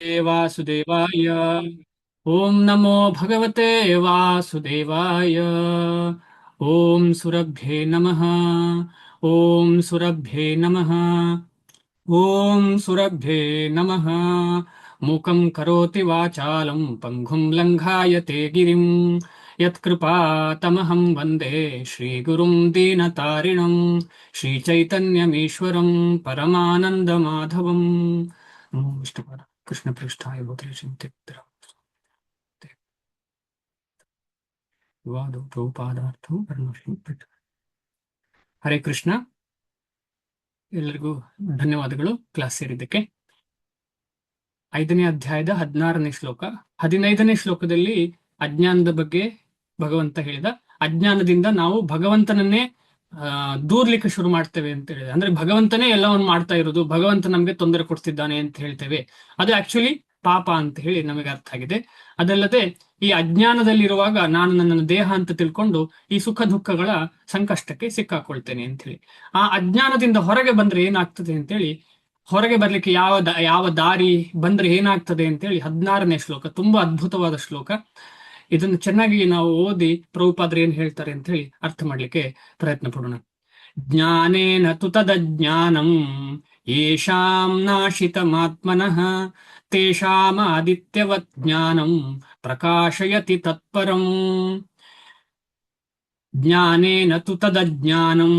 वासुदेवाय। ॐ नमो भगवते वासुदेवाय। ॐ सुरभ्ये नमः। ॐ सुरभ्ये नमः। ॐ सुरभ्ये नमः। मूकं करोति वाचालं पङ्गुं लङ्घायते गिरिं यत्कृपातमहं वन्दे श्रीगुरुं दीनतारिणं श्रीचैतन्यमीश्वरं परमानन्दमाधवम्। नमो विष्णुपाद कृष्णपृष्ठाय भूतले चिन्तित ವಿವಾದೋ ಪ್ರಭುಪಾದಾರ್ಥವು ಪರಮಶ್ರೀ ಹರೇ ಕೃಷ್ಣ. ಎಲ್ಲರಿಗೂ ಧನ್ಯವಾದಗಳು ಕ್ಲಾಸ್ ಸೇರಿದ್ದಕ್ಕೆ. 5ನೇ ಅಧ್ಯಾಯದ 16ನೇ ಶ್ಲೋಕ. 15ನೇ ಶ್ಲೋಕದಲ್ಲಿ ಅಜ್ಞಾನದ ಬಗ್ಗೆ ಭಗವಂತ ಹೇಳಿದ. ಅಜ್ಞಾನದಿಂದ ನಾವು ಭಗವಂತನನ್ನೇ ದೂರ್ಲಿಕ್ಕೆ ಶುರು ಮಾಡ್ತೇವೆ ಅಂತ ಹೇಳಿದೆ. ಅಂದ್ರೆ ಭಗವಂತನೇ ಎಲ್ಲವನ್ನು ಮಾಡ್ತಾ ಇರೋದು, ಭಗವಂತ ನಮ್ಗೆ ತೊಂದರೆ ಕೊಡ್ತಿದ್ದಾನೆ ಅಂತ ಹೇಳ್ತೇವೆ. ಅದು ಆಕ್ಚುಲಿ ಪಾಪ ಅಂತ ಹೇಳಿ ನಮಗೆ ಅರ್ಥ ಆಗಿದೆ. ಅದಲ್ಲದೆ ಈ ಅಜ್ಞಾನದಲ್ಲಿರುವಾಗ ನಾನು ನನ್ನ ದೇಹ ಅಂತ ತಿಳ್ಕೊಂಡು ಈ ಸುಖ ದುಃಖಗಳ ಸಂಕಷ್ಟಕ್ಕೆ ಸಿಕ್ಕಾಕೊಳ್ತೇನೆ ಅಂತ ಹೇಳಿ, ಆ ಅಜ್ಞಾನದಿಂದ ಹೊರಗೆ ಬಂದ್ರೆ ಏನಾಗ್ತದೆ ಅಂತೇಳಿ, ಹೊರಗೆ ಬರ್ಲಿಕ್ಕೆ ಯಾವ ದಾರಿ ಬಂದ್ರೆ ಏನಾಗ್ತದೆ ಅಂತೇಳಿ 16ನೇ ಶ್ಲೋಕ ತುಂಬಾ ಅದ್ಭುತವಾದ ಶ್ಲೋಕ. ಇದನ್ನು ಚೆನ್ನಾಗಿ ನಾವು ಓದಿ ಪ್ರಭುಪಾದರು ಏನ್ ಹೇಳ್ತಾರೆ ಅಂತ ಹೇಳಿ ಅರ್ಥ ಮಾಡ್ಲಿಕ್ಕೆ ಪ್ರಯತ್ನ ಪಡೋಣ. ಜ್ಞಾನೇನ ತು ತದಜ್ಞಾನಂ ಯೇಷಾಂ ನಾಶಿತಮಾತ್ಮನಃ ತೇಷಾಮಾದಿತ್ಯವತ್ ಜ್ಞಾನಂ ಪ್ರಕಾಶಯತಿ ತತ್ಪರಂ. ಜ್ಞಾನೇನ ತು ತದಜ್ಞಾನಂ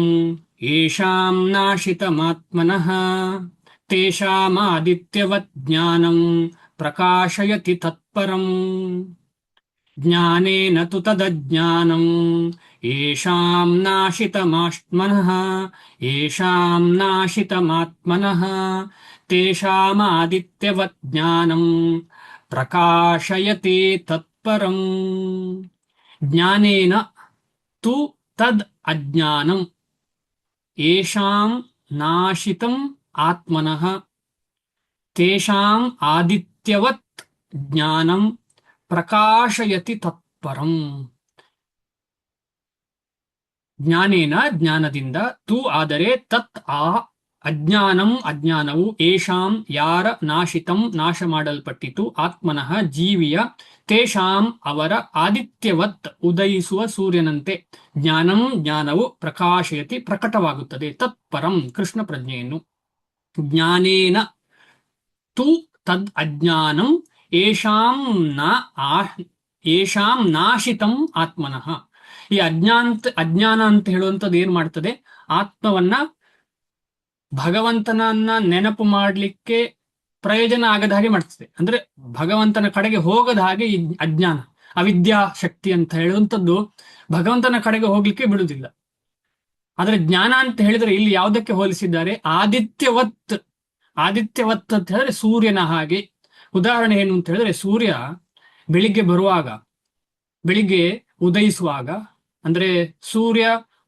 ಯೇಷಾಂ ನಾಶಿತಮಾತ್ಮನಃ ತೇಷಾಮಾದಿತ್ಯವತ್ ಜ್ಞಾನಂ ಪ್ರಕಾಶಯತಿ ತತ್ಪರಂ. ಜ್ಞಾನೇನ ತು ತದಜ್ಞಾನಂ ಯೇಷಾಂ ನಾಶಿತಮಾತ್ಮನಃ ಯೇಷಾಂ ನಾಶಿತಮಾತ್ಮನಃ ತೇಷಾಮಾದಿತ್ಯವತ್ ಜ್ಞಾನಂ ಪ್ರಕಾಶಯತಿ ತತ್ಪರಂ. ಜ್ಞಾನೇನ ತು ತದ್ ಅಜ್ಞಾನಂ ಯೇಷಾಂ ನಾಶಿತಂ ಆತ್ಮನಃ ತೇಷಾಂ ಆದಿತ್ಯವತ್ ಜ್ಞಾನಂ ಪ್ರಕಾಶಯತಿ ತತ್ಪರಂ. ಜ್ಞಾನೇನ ಜ್ಞಾನದಿಂದ, ತು ಆದರೆ, ತತ್ ಆ, ಅಜ್ಞಾನಂ ಅಜ್ಞಾನವು, ಏಷಾಂ ಯಾರ, ನಾಶಿತಂ ನಾಶ ಮಾಡಲ್ಪಟ್ಟಿತು, ಆತ್ಮನಃ ಜೀವಿಯ, ತೇಷಾಂ ಅವರ, ಆದಿತ್ಯವತ್ ಉದಯಿಸುವ ಸೂರ್ಯನಂತೆ, ಜ್ಞಾನಂ ಜ್ಞಾನವು, ಪ್ರಕಾಶಯತಿ ಪ್ರಕಟವಾಗುತ್ತದೆ, ತತ್ಪರಂ ಕೃಷ್ಣ ಪ್ರಜ್ಞೆಯನ್ನು. ಜ್ಞಾನೇನ ತು ತದ್ ಅಜ್ಞಾನಂ ಯೇಷಾಂ ನಾಶಿತಂ ಆತ್ಮನಃ. ಈ ಅಜ್ಞಾನ ಅಂತ ಹೇಳುವಂಥದ್ದು ಏನ್ ಮಾಡ್ತದೆ, ಆತ್ಮವನ್ನ ಭಗವಂತನನ್ನ ನೆನಪು ಮಾಡ್ಲಿಕ್ಕೆ ಪ್ರಯೋಜನ ಆಗದ ಹಾಗೆ ಮಾಡ್ತದೆ. ಅಂದ್ರೆ ಭಗವಂತನ ಕಡೆಗೆ ಹೋಗದ ಹಾಗೆ ಈ ಅಜ್ಞಾನ, ಅವಿದ್ಯಾ ಶಕ್ತಿ ಅಂತ ಹೇಳುವಂಥದ್ದು ಭಗವಂತನ ಕಡೆಗೆ ಹೋಗ್ಲಿಕ್ಕೆ ಬಿಡುವುದಿಲ್ಲ. ಆದ್ರೆ ಜ್ಞಾನ ಅಂತ ಹೇಳಿದ್ರೆ ಇಲ್ಲಿ ಯಾವುದಕ್ಕೆ ಹೋಲಿಸಿದ್ದಾರೆ, ಆದಿತ್ಯವತ್ ಅಂತ ಹೇಳಿದ್ರೆ ಸೂರ್ಯನ ಹಾಗೆ. ಉದಾಹರಣೆ ಏನು ಅಂತ ಹೇಳಿದ್ರೆ, ಸೂರ್ಯ ಬೆಳಿಗ್ಗೆ ಬರುವಾಗ, ಬೆಳಿಗ್ಗೆ ಉದಯಿಸುವಾಗ, ಅಂದ್ರೆ ಸೂರ್ಯ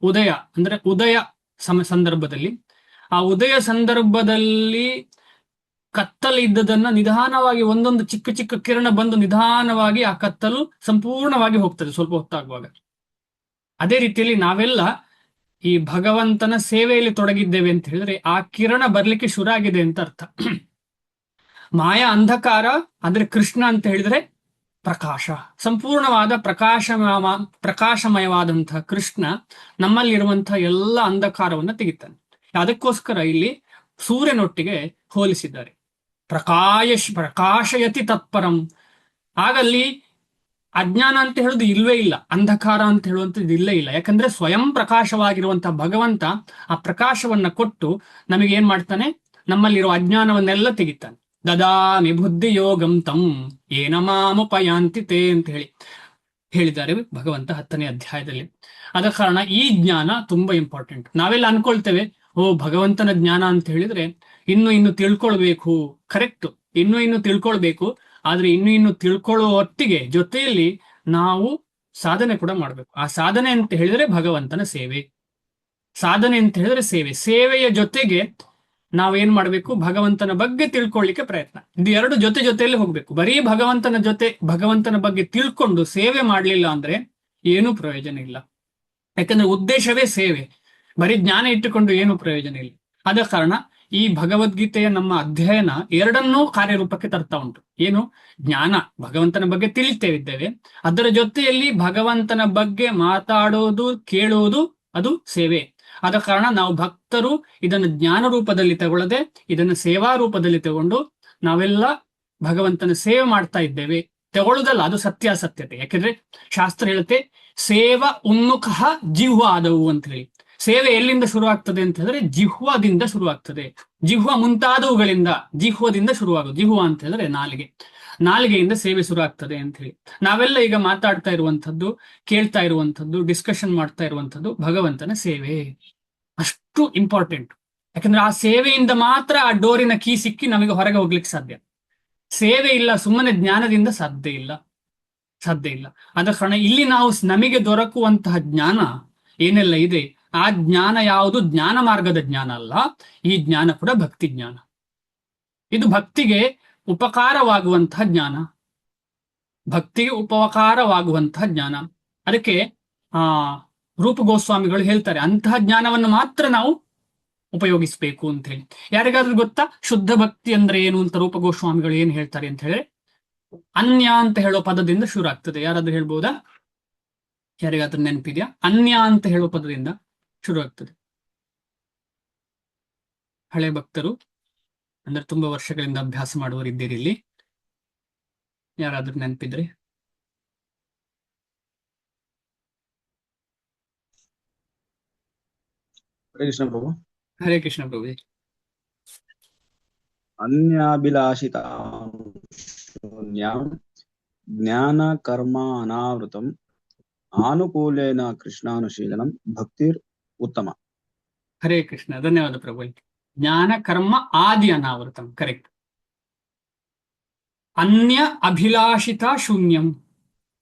ಉದಯ ಅಂದ್ರೆ ಉದಯ ಸಂದರ್ಭದಲ್ಲಿ, ಆ ಉದಯ ಸಂದರ್ಭದಲ್ಲಿ ಕತ್ತಲು ಇದ್ದದನ್ನ ನಿಧಾನವಾಗಿ ಒಂದೊಂದು ಚಿಕ್ಕ ಚಿಕ್ಕ ಕಿರಣ ಬಂದು ನಿಧಾನವಾಗಿ ಆ ಕತ್ತಲು ಸಂಪೂರ್ಣವಾಗಿ ಹೋಗ್ತದೆ ಸ್ವಲ್ಪ ಹೊತ್ತಾಗುವಾಗ. ಅದೇ ರೀತಿಯಲ್ಲಿ ನಾವೆಲ್ಲ ಈ ಭಗವಂತನ ಸೇವೆಯಲ್ಲಿ ತೊಡಗಿದ್ದೇವೆ ಅಂತ ಹೇಳಿದ್ರೆ ಆ ಕಿರಣ ಬರ್ಲಿಕ್ಕೆ ಶುರು ಆಗಿದೆ ಅಂತ ಅರ್ಥ. ಮಾಯಾ ಅಂಧಕಾರ ಅಂದ್ರೆ ಕೃಷ್ಣ ಅಂತ ಹೇಳಿದ್ರೆ ಪ್ರಕಾಶ, ಸಂಪೂರ್ಣವಾದ ಪ್ರಕಾಶಮಯವಾದಂತಹ ಕೃಷ್ಣ ನಮ್ಮಲ್ಲಿರುವಂತಹ ಎಲ್ಲ ಅಂಧಕಾರವನ್ನ ತೆಗಿತಾನೆ. ಅದಕ್ಕೋಸ್ಕರ ಇಲ್ಲಿ ಸೂರ್ಯನೊಟ್ಟಿಗೆ ಹೋಲಿಸಿದ್ದಾರೆ. ಪ್ರಕಾಶಯತಿ ತತ್ಪರಂ. ಆಗಲ್ಲಿ ಅಜ್ಞಾನ ಅಂತ ಹೇಳುದು ಇಲ್ವೇ ಇಲ್ಲ, ಅಂಧಕಾರ ಅಂತ ಹೇಳುವಂಥದ್ದು ಇಲ್ಲೇ ಇಲ್ಲ. ಯಾಕಂದ್ರೆ ಸ್ವಯಂ ಪ್ರಕಾಶವಾಗಿರುವಂತಹ ಭಗವಂತ ಆ ಪ್ರಕಾಶವನ್ನ ಕೊಟ್ಟು ನಮಗೆ ಏನ್ ಮಾಡ್ತಾನೆ, ನಮ್ಮಲ್ಲಿರುವ ಅಜ್ಞಾನವನ್ನೆಲ್ಲ ತೆಗಿತಾನೆ. ದದಾಮಿ ಬುದ್ಧಿ ಯೋಗಂ ತಂ ಏನ ಮಾಮುಪಯಾಂತಿ ತೇ ಅಂತ ಹೇಳಿದ್ದಾರೆ ಭಗವಂತ 10ನೇ ಅಧ್ಯಾಯದಲ್ಲಿ. ಆದ ಕಾರಣ ಈ ಜ್ಞಾನ ತುಂಬಾ ಇಂಪಾರ್ಟೆಂಟ್. ನಾವೆಲ್ಲ ಅನ್ಕೊಳ್ತೇವೆ, ಓ ಭಗವಂತನ ಜ್ಞಾನ ಅಂತ ಹೇಳಿದ್ರೆ ಇನ್ನು ತಿಳ್ಕೊಳ್ಬೇಕು. ಕರೆಕ್ಟ್, ಇನ್ನು ತಿಳ್ಕೊಳ್ಬೇಕು. ಆದ್ರೆ ಇನ್ನು ತಿಳ್ಕೊಳ್ಳುವ ಹೊತ್ತಿಗೆ ಜೊತೆಯಲ್ಲಿ ನಾವು ಸಾಧನೆ ಕೂಡ ಮಾಡ್ಬೇಕು. ಆ ಸಾಧನೆ ಅಂತ ಹೇಳಿದ್ರೆ ಭಗವಂತನ ಸೇವೆ. ಸಾಧನೆ ಅಂತ ಹೇಳಿದ್ರೆ ಸೇವೆಯ ಜೊತೆಗೆ ನಾವೇನ್ ಮಾಡ್ಬೇಕು, ಭಗವಂತನ ಬಗ್ಗೆ ತಿಳ್ಕೊಳ್ಳಿಕ್ಕೆ ಪ್ರಯತ್ನ. ಇದು ಎರಡು ಜೊತೆಯಲ್ಲಿ ಹೋಗ್ಬೇಕು. ಬರೀ ಭಗವಂತನ ಬಗ್ಗೆ ತಿಳ್ಕೊಂಡು ಸೇವೆ ಮಾಡ್ಲಿಲ್ಲ ಅಂದ್ರೆ ಏನೂ ಪ್ರಯೋಜನ ಇಲ್ಲ. ಯಾಕಂದ್ರೆ ಉದ್ದೇಶವೇ ಸೇವೆ. ಬರೀ ಜ್ಞಾನ ಇಟ್ಟುಕೊಂಡು ಏನು ಪ್ರಯೋಜನ ಇಲ್ಲ. ಆದ ಕಾರಣ ಈ ಭಗವದ್ಗೀತೆಯ ನಮ್ಮ ಅಧ್ಯಯನ ಎರಡನ್ನೂ ಕಾರ್ಯರೂಪಕ್ಕೆ ತರ್ತಾ ಉಂಟು. ಏನು? ಜ್ಞಾನ, ಭಗವಂತನ ಬಗ್ಗೆ ತಿಳಿತೇವಿದ್ದೇವೆ, ಅದರ ಜೊತೆಯಲ್ಲಿ ಭಗವಂತನ ಬಗ್ಗೆ ಮಾತಾಡೋದು, ಕೇಳುವುದು, ಅದು ಸೇವೆ. ಆದ ಕಾರಣ ನಾವು ಭಕ್ತರು ಇದನ್ನು ಜ್ಞಾನ ರೂಪದಲ್ಲಿ ತಗೊಳ್ಳದೆ ಇದನ್ನು ಸೇವಾ ರೂಪದಲ್ಲಿ ತಗೊಂಡು ನಾವೆಲ್ಲ ಭಗವಂತನ ಸೇವೆ ಮಾಡ್ತಾ ಇದ್ದೇವೆ. ತಗೊಳ್ಳುದಲ್ಲ, ಅದು ಸತ್ಯಾಸತ್ಯತೆ. ಯಾಕೆಂದ್ರೆ ಶಾಸ್ತ್ರ ಹೇಳುತ್ತೆ, ಸೇವ ಉನ್ಮುಖ ಜಿಹ್ವ ಆದವು ಅಂತ ಹೇಳಿ. ಸೇವೆ ಎಲ್ಲಿಂದ ಶುರುವಾಗ್ತದೆ ಅಂತ ಹೇಳಿದ್ರೆ ಜಿಹ್ವದಿಂದ ಶುರುವಾಗ್ತದೆ. ಜಿಹ್ವ ಮುಂತಾದವುಗಳಿಂದ, ಜಿಹ್ವದಿಂದ ಶುರುವಾಗುದು. ಜಿಹ್ವ ಅಂತ ಹೇಳಿದ್ರೆ ನಾಲಿಗೆ, ನಾಲಿಗೆಯಿಂದ ಸೇವೆ ಶುರು ಆಗ್ತದೆ ಅಂತ ಹೇಳಿ. ನಾವೆಲ್ಲ ಈಗ ಮಾತಾಡ್ತಾ ಇರುವಂತದ್ದು, ಕೇಳ್ತಾ ಇರುವಂತದ್ದು, ಡಿಸ್ಕಷನ್ ಮಾಡ್ತಾ ಇರುವಂತದ್ದು ಭಗವಂತನ ಸೇವೆ. ಅಷ್ಟು ಇಂಪಾರ್ಟೆಂಟ್. ಯಾಕಂದ್ರೆ ಆ ಸೇವೆಯಿಂದ ಮಾತ್ರ ಆ ಡೋರಿನ ಕೀ ಸಿಕ್ಕಿ ನಮಗೆ ಹೊರಗೆ ಹೋಗ್ಲಿಕ್ಕೆ ಸಾಧ್ಯ. ಸೇವೆ ಇಲ್ಲ, ಸುಮ್ಮನೆ ಜ್ಞಾನದಿಂದ ಸಾಧ್ಯ ಇಲ್ಲ, ಸಾಧ್ಯ ಇಲ್ಲ. ಆದ ಕಾರಣ ಇಲ್ಲಿ ನಾವು ನಮಗೆ ದೊರಕುವಂತಹ ಜ್ಞಾನ ಏನೆಲ್ಲ ಇದೆ, ಆ ಜ್ಞಾನ ಯಾವುದು ಜ್ಞಾನ ಮಾರ್ಗದ ಜ್ಞಾನ ಅಲ್ಲ. ಈ ಜ್ಞಾನ ಕೂಡ ಭಕ್ತಿ ಜ್ಞಾನ. ಇದು ಭಕ್ತಿಗೆ ಉಪಕಾರವಾಗುವಂತಹ ಜ್ಞಾನ, ಭಕ್ತಿಗೆ ಉಪಕಾರವಾಗುವಂತಹ ಜ್ಞಾನ. ಅದಕ್ಕೆ ರೂಪ ಗೋಸ್ವಾಮಿಗಳು ಹೇಳ್ತಾರೆ, ಅಂತಹ ಜ್ಞಾನವನ್ನು ಮಾತ್ರ ನಾವು ಉಪಯೋಗಿಸ್ಬೇಕು ಅಂತ ಹೇಳಿ. ಯಾರಿಗಾದ್ರೂ ಗೊತ್ತಾ ಶುದ್ಧ ಭಕ್ತಿ ಅಂದ್ರೆ ಏನು ಅಂತ ರೂಪ ಗೋಸ್ವಾಮಿಗಳು ಏನ್ ಹೇಳ್ತಾರೆ ಅಂತ ಹೇಳಿ? ಅನ್ಯ ಅಂತ ಹೇಳೋ ಪದದಿಂದ ಶುರು ಆಗ್ತದೆ. ಯಾರಾದ್ರೂ ಹೇಳ್ಬೋದಾ? ಯಾರಿಗಾದ್ರೂ ನೆನಪಿದ್ಯಾ? ಅನ್ಯ ಅಂತ ಹೇಳೋ ಪದದಿಂದ ಶುರು ಆಗ್ತದೆ. ಹಳೆ ಭಕ್ತರು ಅಂದ್ರೆ ತುಂಬಾ ವರ್ಷಗಳಿಂದ ಅಭ್ಯಾಸ ಮಾಡುವವರು ಇದ್ದೀರಿ ಇಲ್ಲಿ, ಯಾರಾದ್ರೂ ನೆನಪಿದ್ರೆ? ಹರೇ ಕೃಷ್ಣ ಪ್ರಭು. ಹರೇ ಕೃಷ್ಣ ಪ್ರಭು. ಅನ್ಯಾಭಿಲಾಷಿತ ಜ್ಞಾನ ಕರ್ಮ ಅನಾವೃತಂ ಆನುಕೂಲೇನ ಕೃಷ್ಣಾನುಶೀಲನಂ ಭಕ್ತಿರ್ ಉತ್ತಮ. ಹರೇ ಕೃಷ್ಣ, ಧನ್ಯವಾದ ಪ್ರಭು. ಜ್ಞಾನ ಕರ್ಮ ಆದಿ ಅನಾವೃತಂ, ಕರೆಕ್ಟ್. ಅನ್ಯ ಅಭಿಲಾಷಿತ ಶೂನ್ಯಂ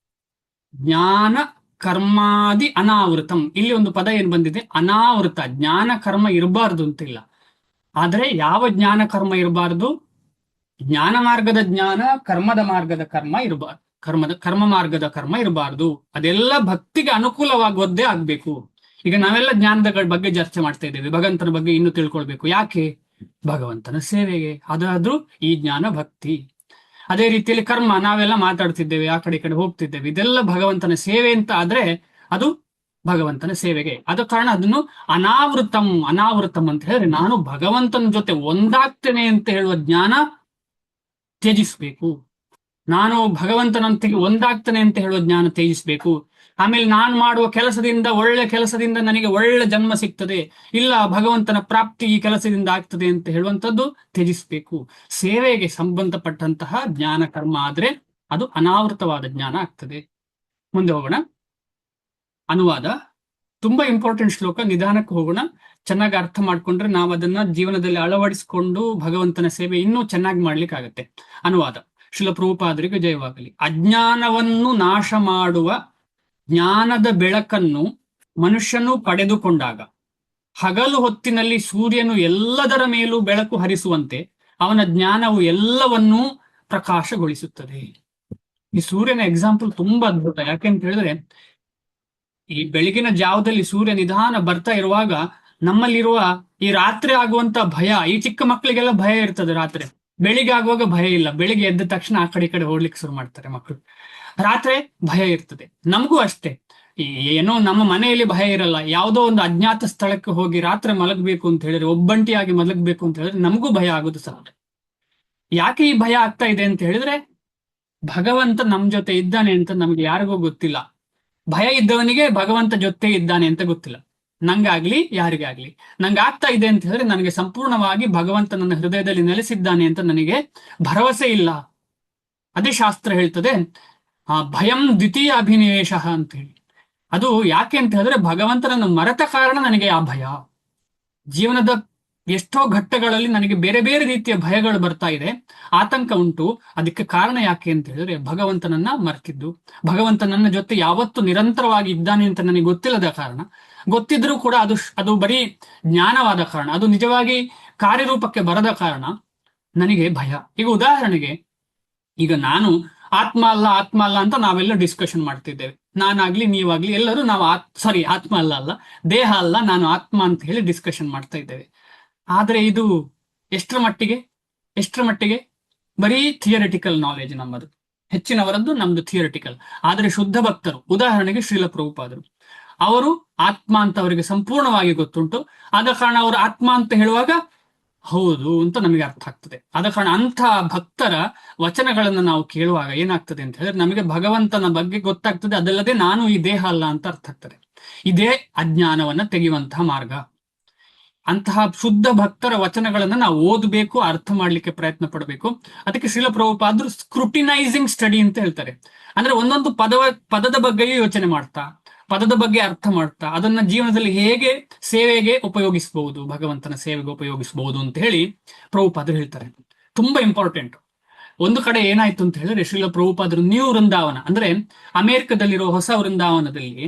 ಜ್ಞಾನ ಕರ್ಮಾದಿ ಅನಾವೃತಂ. ಇಲ್ಲಿ ಒಂದು ಪದ ಏನ್ ಬಂದಿದೆ, ಅನಾವೃತ. ಜ್ಞಾನ ಕರ್ಮ ಇರಬಾರ್ದು ಅಂತಿಲ್ಲ, ಆದ್ರೆ ಯಾವ ಜ್ಞಾನ ಕರ್ಮ ಇರಬಾರ್ದು? ಜ್ಞಾನ ಮಾರ್ಗದ ಜ್ಞಾನ, ಕರ್ಮದ ಮಾರ್ಗದ ಕರ್ಮ ಇರಬಾರ್ದು, ಕರ್ಮ ಮಾರ್ಗದ ಕರ್ಮ ಇರಬಾರ್ದು. ಅದೆಲ್ಲ ಭಕ್ತಿಗೆ ಅನುಕೂಲವಾಗುವುದೇ ಆಗ್ಬೇಕು. ಈಗ ನಾವೆಲ್ಲ ಜ್ಞಾನದ ಬಗ್ಗೆ ಚರ್ಚೆ ಮಾಡ್ತಾ ಇದ್ದೇವೆ, ಭಗವಂತನ ಬಗ್ಗೆ ಇನ್ನೂ ತಿಳ್ಕೊಳ್ಬೇಕು. ಯಾಕೆ? ಭಗವಂತನ ಸೇವೆಗೆ. ಅದಾದ್ರೂ ಈ ಜ್ಞಾನ ಭಕ್ತಿ. ಅದೇ ರೀತಿಯಲ್ಲಿ ಕರ್ಮ, ನಾವೆಲ್ಲ ಮಾತಾಡ್ತಿದ್ದೇವೆ, ಆ ಕಡೆ ಈ ಕಡೆ ಹೋಗ್ತಿದ್ದೇವೆ, ಇದೆಲ್ಲ ಭಗವಂತನ ಸೇವೆ ಅಂತ ಆದ್ರೆ ಅದು ಭಗವಂತನ ಸೇವೆಗೆ. ಆದ ಕಾರಣ ಅದನ್ನು ಅನಾವೃತಂ, ಅನಾವೃತಂ ಅಂತ ಹೇಳಿದ್ರೆ ನಾನು ಭಗವಂತನ ಜೊತೆ ಒಂದಾಗ್ತೇನೆ ಅಂತ ಹೇಳುವ ಜ್ಞಾನ ತ್ಯಜಿಸ್ಬೇಕು. ನಾನು ಭಗವಂತನೊಂದಿಗೆ ಒಂದಾಗ್ತೇನೆ ಅಂತ ಹೇಳುವ ಜ್ಞಾನ ತ್ಯಜಿಸ್ಬೇಕು. ಆಮೇಲೆ ನಾನು ಮಾಡುವ ಕೆಲಸದಿಂದ, ಒಳ್ಳೆ ಕೆಲಸದಿಂದ ನನಗೆ ಒಳ್ಳೆ ಜನ್ಮ ಸಿಗ್ತದೆ, ಇಲ್ಲ ಭಗವಂತನ ಪ್ರಾಪ್ತಿ ಈ ಕೆಲಸದಿಂದ ಆಗ್ತದೆ ಅಂತ ಹೇಳುವಂಥದ್ದು ತ್ಯಜಿಸ್ಬೇಕು. ಸೇವೆಗೆ ಸಂಬಂಧಪಟ್ಟಂತಹ ಜ್ಞಾನ ಕರ್ಮ ಆದ್ರೆ ಅದು ಅನಾವೃತವಾದ ಜ್ಞಾನ ಆಗ್ತದೆ. ಮುಂದೆ ಹೋಗೋಣ. ಅನುವಾದ ತುಂಬಾ ಇಂಪಾರ್ಟೆಂಟ್ ಶ್ಲೋಕ, ನಿಧಾನಕ್ಕೆ ಹೋಗೋಣ. ಚೆನ್ನಾಗಿ ಅರ್ಥ ಮಾಡ್ಕೊಂಡ್ರೆ ನಾವು ಅದನ್ನ ಜೀವನದಲ್ಲಿ ಅಳವಡಿಸಿಕೊಂಡು ಭಗವಂತನ ಸೇವೆ ಇನ್ನೂ ಚೆನ್ನಾಗಿ ಮಾಡ್ಲಿಕ್ಕಾಗತ್ತೆ. ಅನುವಾದ. ಶ್ರೀಲ ಪ್ರಭುಪಾದರಿಗೆ ಜಯವಾಗಲಿ. ಅಜ್ಞಾನವನ್ನು ನಾಶ ಮಾಡುವ ಜ್ಞಾನದ ಬೆಳಕನ್ನು ಮನುಷ್ಯನು ಪಡೆದುಕೊಂಡಾಗ ಹಗಲು ಹೊತ್ತಿನಲ್ಲಿ ಸೂರ್ಯನು ಎಲ್ಲದರ ಮೇಲೂ ಬೆಳಕು ಹರಿಸುವಂತೆ ಅವನ ಜ್ಞಾನವು ಎಲ್ಲವನ್ನೂ ಪ್ರಕಾಶಗೊಳಿಸುತ್ತದೆ. ಈ ಸೂರ್ಯನ ಎಕ್ಸಾಂಪಲ್ ತುಂಬಾ ಅದ್ಭುತ. ಯಾಕೆಂತ ಹೇಳಿದ್ರೆ, ಈ ಬೆಳಗಿನ ಜಾವದಲ್ಲಿ ಸೂರ್ಯ ನಿಧಾನ ಬರ್ತಾ ಇರುವಾಗ ನಮ್ಮಲ್ಲಿರುವ ಈ ರಾತ್ರಿ ಆಗುವಂತ ಭಯ, ಈ ಚಿಕ್ಕ ಮಕ್ಕಳಿಗೆಲ್ಲ ಭಯ ಇರ್ತದೆ ರಾತ್ರಿ. ಬೆಳಿಗ್ಗೆ ಆಗುವಾಗ ಭಯ ಇಲ್ಲ, ಬೆಳಿಗ್ಗೆ ಎದ್ದ ತಕ್ಷಣ ಆ ಕಡೆ ಈ ಕಡೆ ಓಡ್ಲಿಕ್ಕೆ ಶುರು ಮಾಡ್ತಾರೆ ಮಕ್ಕಳು. ರಾತ್ರಿ ಭಯ ಇರ್ತದೆ. ನಮಗೂ ಅಷ್ಟೇ, ಏನೋ ನಮ್ಮ ಮನೆಯಲ್ಲಿ ಭಯ ಇರಲ್ಲ, ಯಾವುದೋ ಒಂದು ಅಜ್ಞಾತ ಸ್ಥಳಕ್ಕೆ ಹೋಗಿ ರಾತ್ರಿ ಮಲಗಬೇಕು ಅಂತ ಹೇಳಿದ್ರೆ, ಒಬ್ಬಂಟಿಯಾಗಿ ಮಲಗಬೇಕು ಅಂತ ಹೇಳಿದ್ರೆ ನಮಗೂ ಭಯ ಆಗುದು ಸಹ. ಯಾಕೆ ಈ ಭಯ ಆಗ್ತಾ ಇದೆ ಅಂತ ಹೇಳಿದ್ರೆ, ಭಗವಂತ ನಮ್ ಜೊತೆ ಇದ್ದಾನೆ ಅಂತ ನಮ್ಗೆ ಯಾರಿಗೂ ಗೊತ್ತಿಲ್ಲ. ಭಯ ಇದ್ದವನಿಗೆ ಭಗವಂತ ಜೊತೆ ಇದ್ದಾನೆ ಅಂತ ಗೊತ್ತಿಲ್ಲ. ನಂಗಾಗ್ಲಿ ಯಾರಿಗೇ ಆಗ್ಲಿ, ನಂಗೆ ಆಗ್ತಾ ಇದೆ ಅಂತ ಹೇಳಿದ್ರೆ ನನಗೆ ಸಂಪೂರ್ಣವಾಗಿ ಭಗವಂತ ನನ್ನ ಹೃದಯದಲ್ಲಿ ನೆಲೆಸಿದ್ದಾನೆ ಅಂತ ನನಗೆ ಭರವಸೆ ಇಲ್ಲ. ಅದೇ ಶಾಸ್ತ್ರ ಹೇಳ್ತದೆ, ಭಯಂ ದ್ವಿತೀಯ ಅಭಿನಿವೇಶ ಅಂತ ಹೇಳಿ. ಅದು ಯಾಕೆ ಅಂತ ಹೇಳಿದ್ರೆ, ಭಗವಂತನನ್ನು ಮರೆತ ಕಾರಣ ನನಗೆ ಆ ಭಯ. ಜೀವನದ ಎಷ್ಟೋ ಘಟ್ಟಗಳಲ್ಲಿ ನನಗೆ ಬೇರೆ ಬೇರೆ ರೀತಿಯ ಭಯಗಳು ಬರ್ತಾ ಇದೆ, ಆತಂಕ ಉಂಟು. ಅದಕ್ಕೆ ಕಾರಣ ಯಾಕೆ ಅಂತ ಹೇಳಿದ್ರೆ, ಭಗವಂತನನ್ನ ಮರ್ತಿದ್ದು. ಭಗವಂತ ನನ್ನ ಜೊತೆ ಯಾವತ್ತು ನಿರಂತರವಾಗಿ ಇದ್ದಾನೆ ಅಂತ ನನಗೆ ಗೊತ್ತಿಲ್ಲದ ಕಾರಣ, ಗೊತ್ತಿದ್ರೂ ಕೂಡ ಅದು ಬರೀ ಜ್ಞಾನವಾದ ಕಾರಣ, ಅದು ನಿಜವಾಗಿ ಕಾರ್ಯರೂಪಕ್ಕೆ ಬರದ ಕಾರಣ ನನಗೆ ಭಯ. ಈಗ ಉದಾಹರಣೆಗೆ, ಈಗ ನಾನು ಆತ್ಮ ಅಲ್ಲ ಆತ್ಮ ಅಲ್ಲ ಅಂತ ನಾವೆಲ್ಲ ಡಿಸ್ಕಷನ್ ಮಾಡ್ತಿದ್ದೇವೆ. ನಾನಾಗ್ಲಿ ನೀವಾಗ್ಲಿ ಎಲ್ಲರೂ ನಾವು ಆತ್ಮ ಅಲ್ಲ ದೇಹ ಅಲ್ಲ, ನಾನು ಆತ್ಮ ಅಂತ ಹೇಳಿ ಡಿಸ್ಕಷನ್ ಮಾಡ್ತಾ ಇದ್ದೇವೆ. ಆದ್ರೆ ಇದು ಎಷ್ಟರ ಮಟ್ಟಿಗೆ ಎಷ್ಟರ ಮಟ್ಟಿಗೆ ಬರೀ ಥಿಯರಿಟಿಕಲ್ ನಾಲೆಜ್ ನಮ್ಮದು, ಹೆಚ್ಚಿನವರದ್ದು ನಮ್ದು ಥಿಯರಿಟಿಕಲ್. ಆದರೆ ಶುದ್ಧ ಭಕ್ತರು, ಉದಾಹರಣೆಗೆ ಶ್ರೀಲ ಪ್ರಭುಪಾದರು, ಅವರು ಆತ್ಮ ಅಂತ ಅವರಿಗೆ ಸಂಪೂರ್ಣವಾಗಿ ಗೊತ್ತುಂಟು. ಆದ ಕಾರಣ ಅವರು ಆತ್ಮ ಅಂತ ಹೇಳುವಾಗ ಹೌದು ಅಂತ ನಮಗೆ ಅರ್ಥ ಆಗ್ತದೆ. ಆದ ಕಾರಣ ಅಂಥ ಭಕ್ತರ ವಚನಗಳನ್ನು ನಾವು ಕೇಳುವಾಗ ಏನಾಗ್ತದೆ ಅಂತ ಹೇಳಿದ್ರೆ ನಮಗೆ ಭಗವಂತನ ಬಗ್ಗೆ ಗೊತ್ತಾಗ್ತದೆ. ಅದಲ್ಲದೆ ನಾನು ಈ ದೇಹ ಅಲ್ಲ ಅಂತ ಅರ್ಥ ಆಗ್ತದೆ. ಇದೇ ಅಜ್ಞಾನವನ್ನ ತೆಗೆಯುವಂತಹ ಮಾರ್ಗ. ಅಂತಹ ಶುದ್ಧ ಭಕ್ತರ ವಚನಗಳನ್ನ ನಾವು ಓದಬೇಕು, ಅರ್ಥ ಮಾಡ್ಲಿಕ್ಕೆ ಪ್ರಯತ್ನ ಪಡಬೇಕು. ಅದಕ್ಕೆ ಶ್ರೀಲ ಪ್ರಭುಪಾದರು ಸ್ಕ್ರೂಟಿನೈಸಿಂಗ್ ಸ್ಟಡಿ ಅಂತ ಹೇಳ್ತಾರೆ. ಅಂದ್ರೆ ಒಂದೊಂದು ಪದದ ಬಗ್ಗೆಯೂ ಯೋಚನೆ ಮಾಡ್ತಾ, ಪದದ ಬಗ್ಗೆ ಅರ್ಥ ಮಾಡ್ತಾ, ಅದನ್ನ ಜೀವನದಲ್ಲಿ ಹೇಗೆ ಸೇವೆಗೆ ಉಪಯೋಗಿಸಬಹುದು, ಭಗವಂತನ ಸೇವೆಗೆ ಉಪಯೋಗಿಸಬಹುದು ಅಂತ ಹೇಳಿ ಪ್ರಭುಪಾದರು ಹೇಳ್ತಾರೆ. ತುಂಬಾ ಇಂಪಾರ್ಟೆಂಟ್. ಒಂದು ಕಡೆ ಏನಾಯ್ತು ಅಂತ ಹೇಳಿದ್ರೆ, ಶ್ರೀಲ ಪ್ರಭುಪಾದರು ನ್ಯೂ ವೃಂದಾವನ ಅಂದ್ರೆ ಅಮೆರಿಕದಲ್ಲಿರೋ ಹೊಸ ವೃಂದಾವನದಲ್ಲಿ,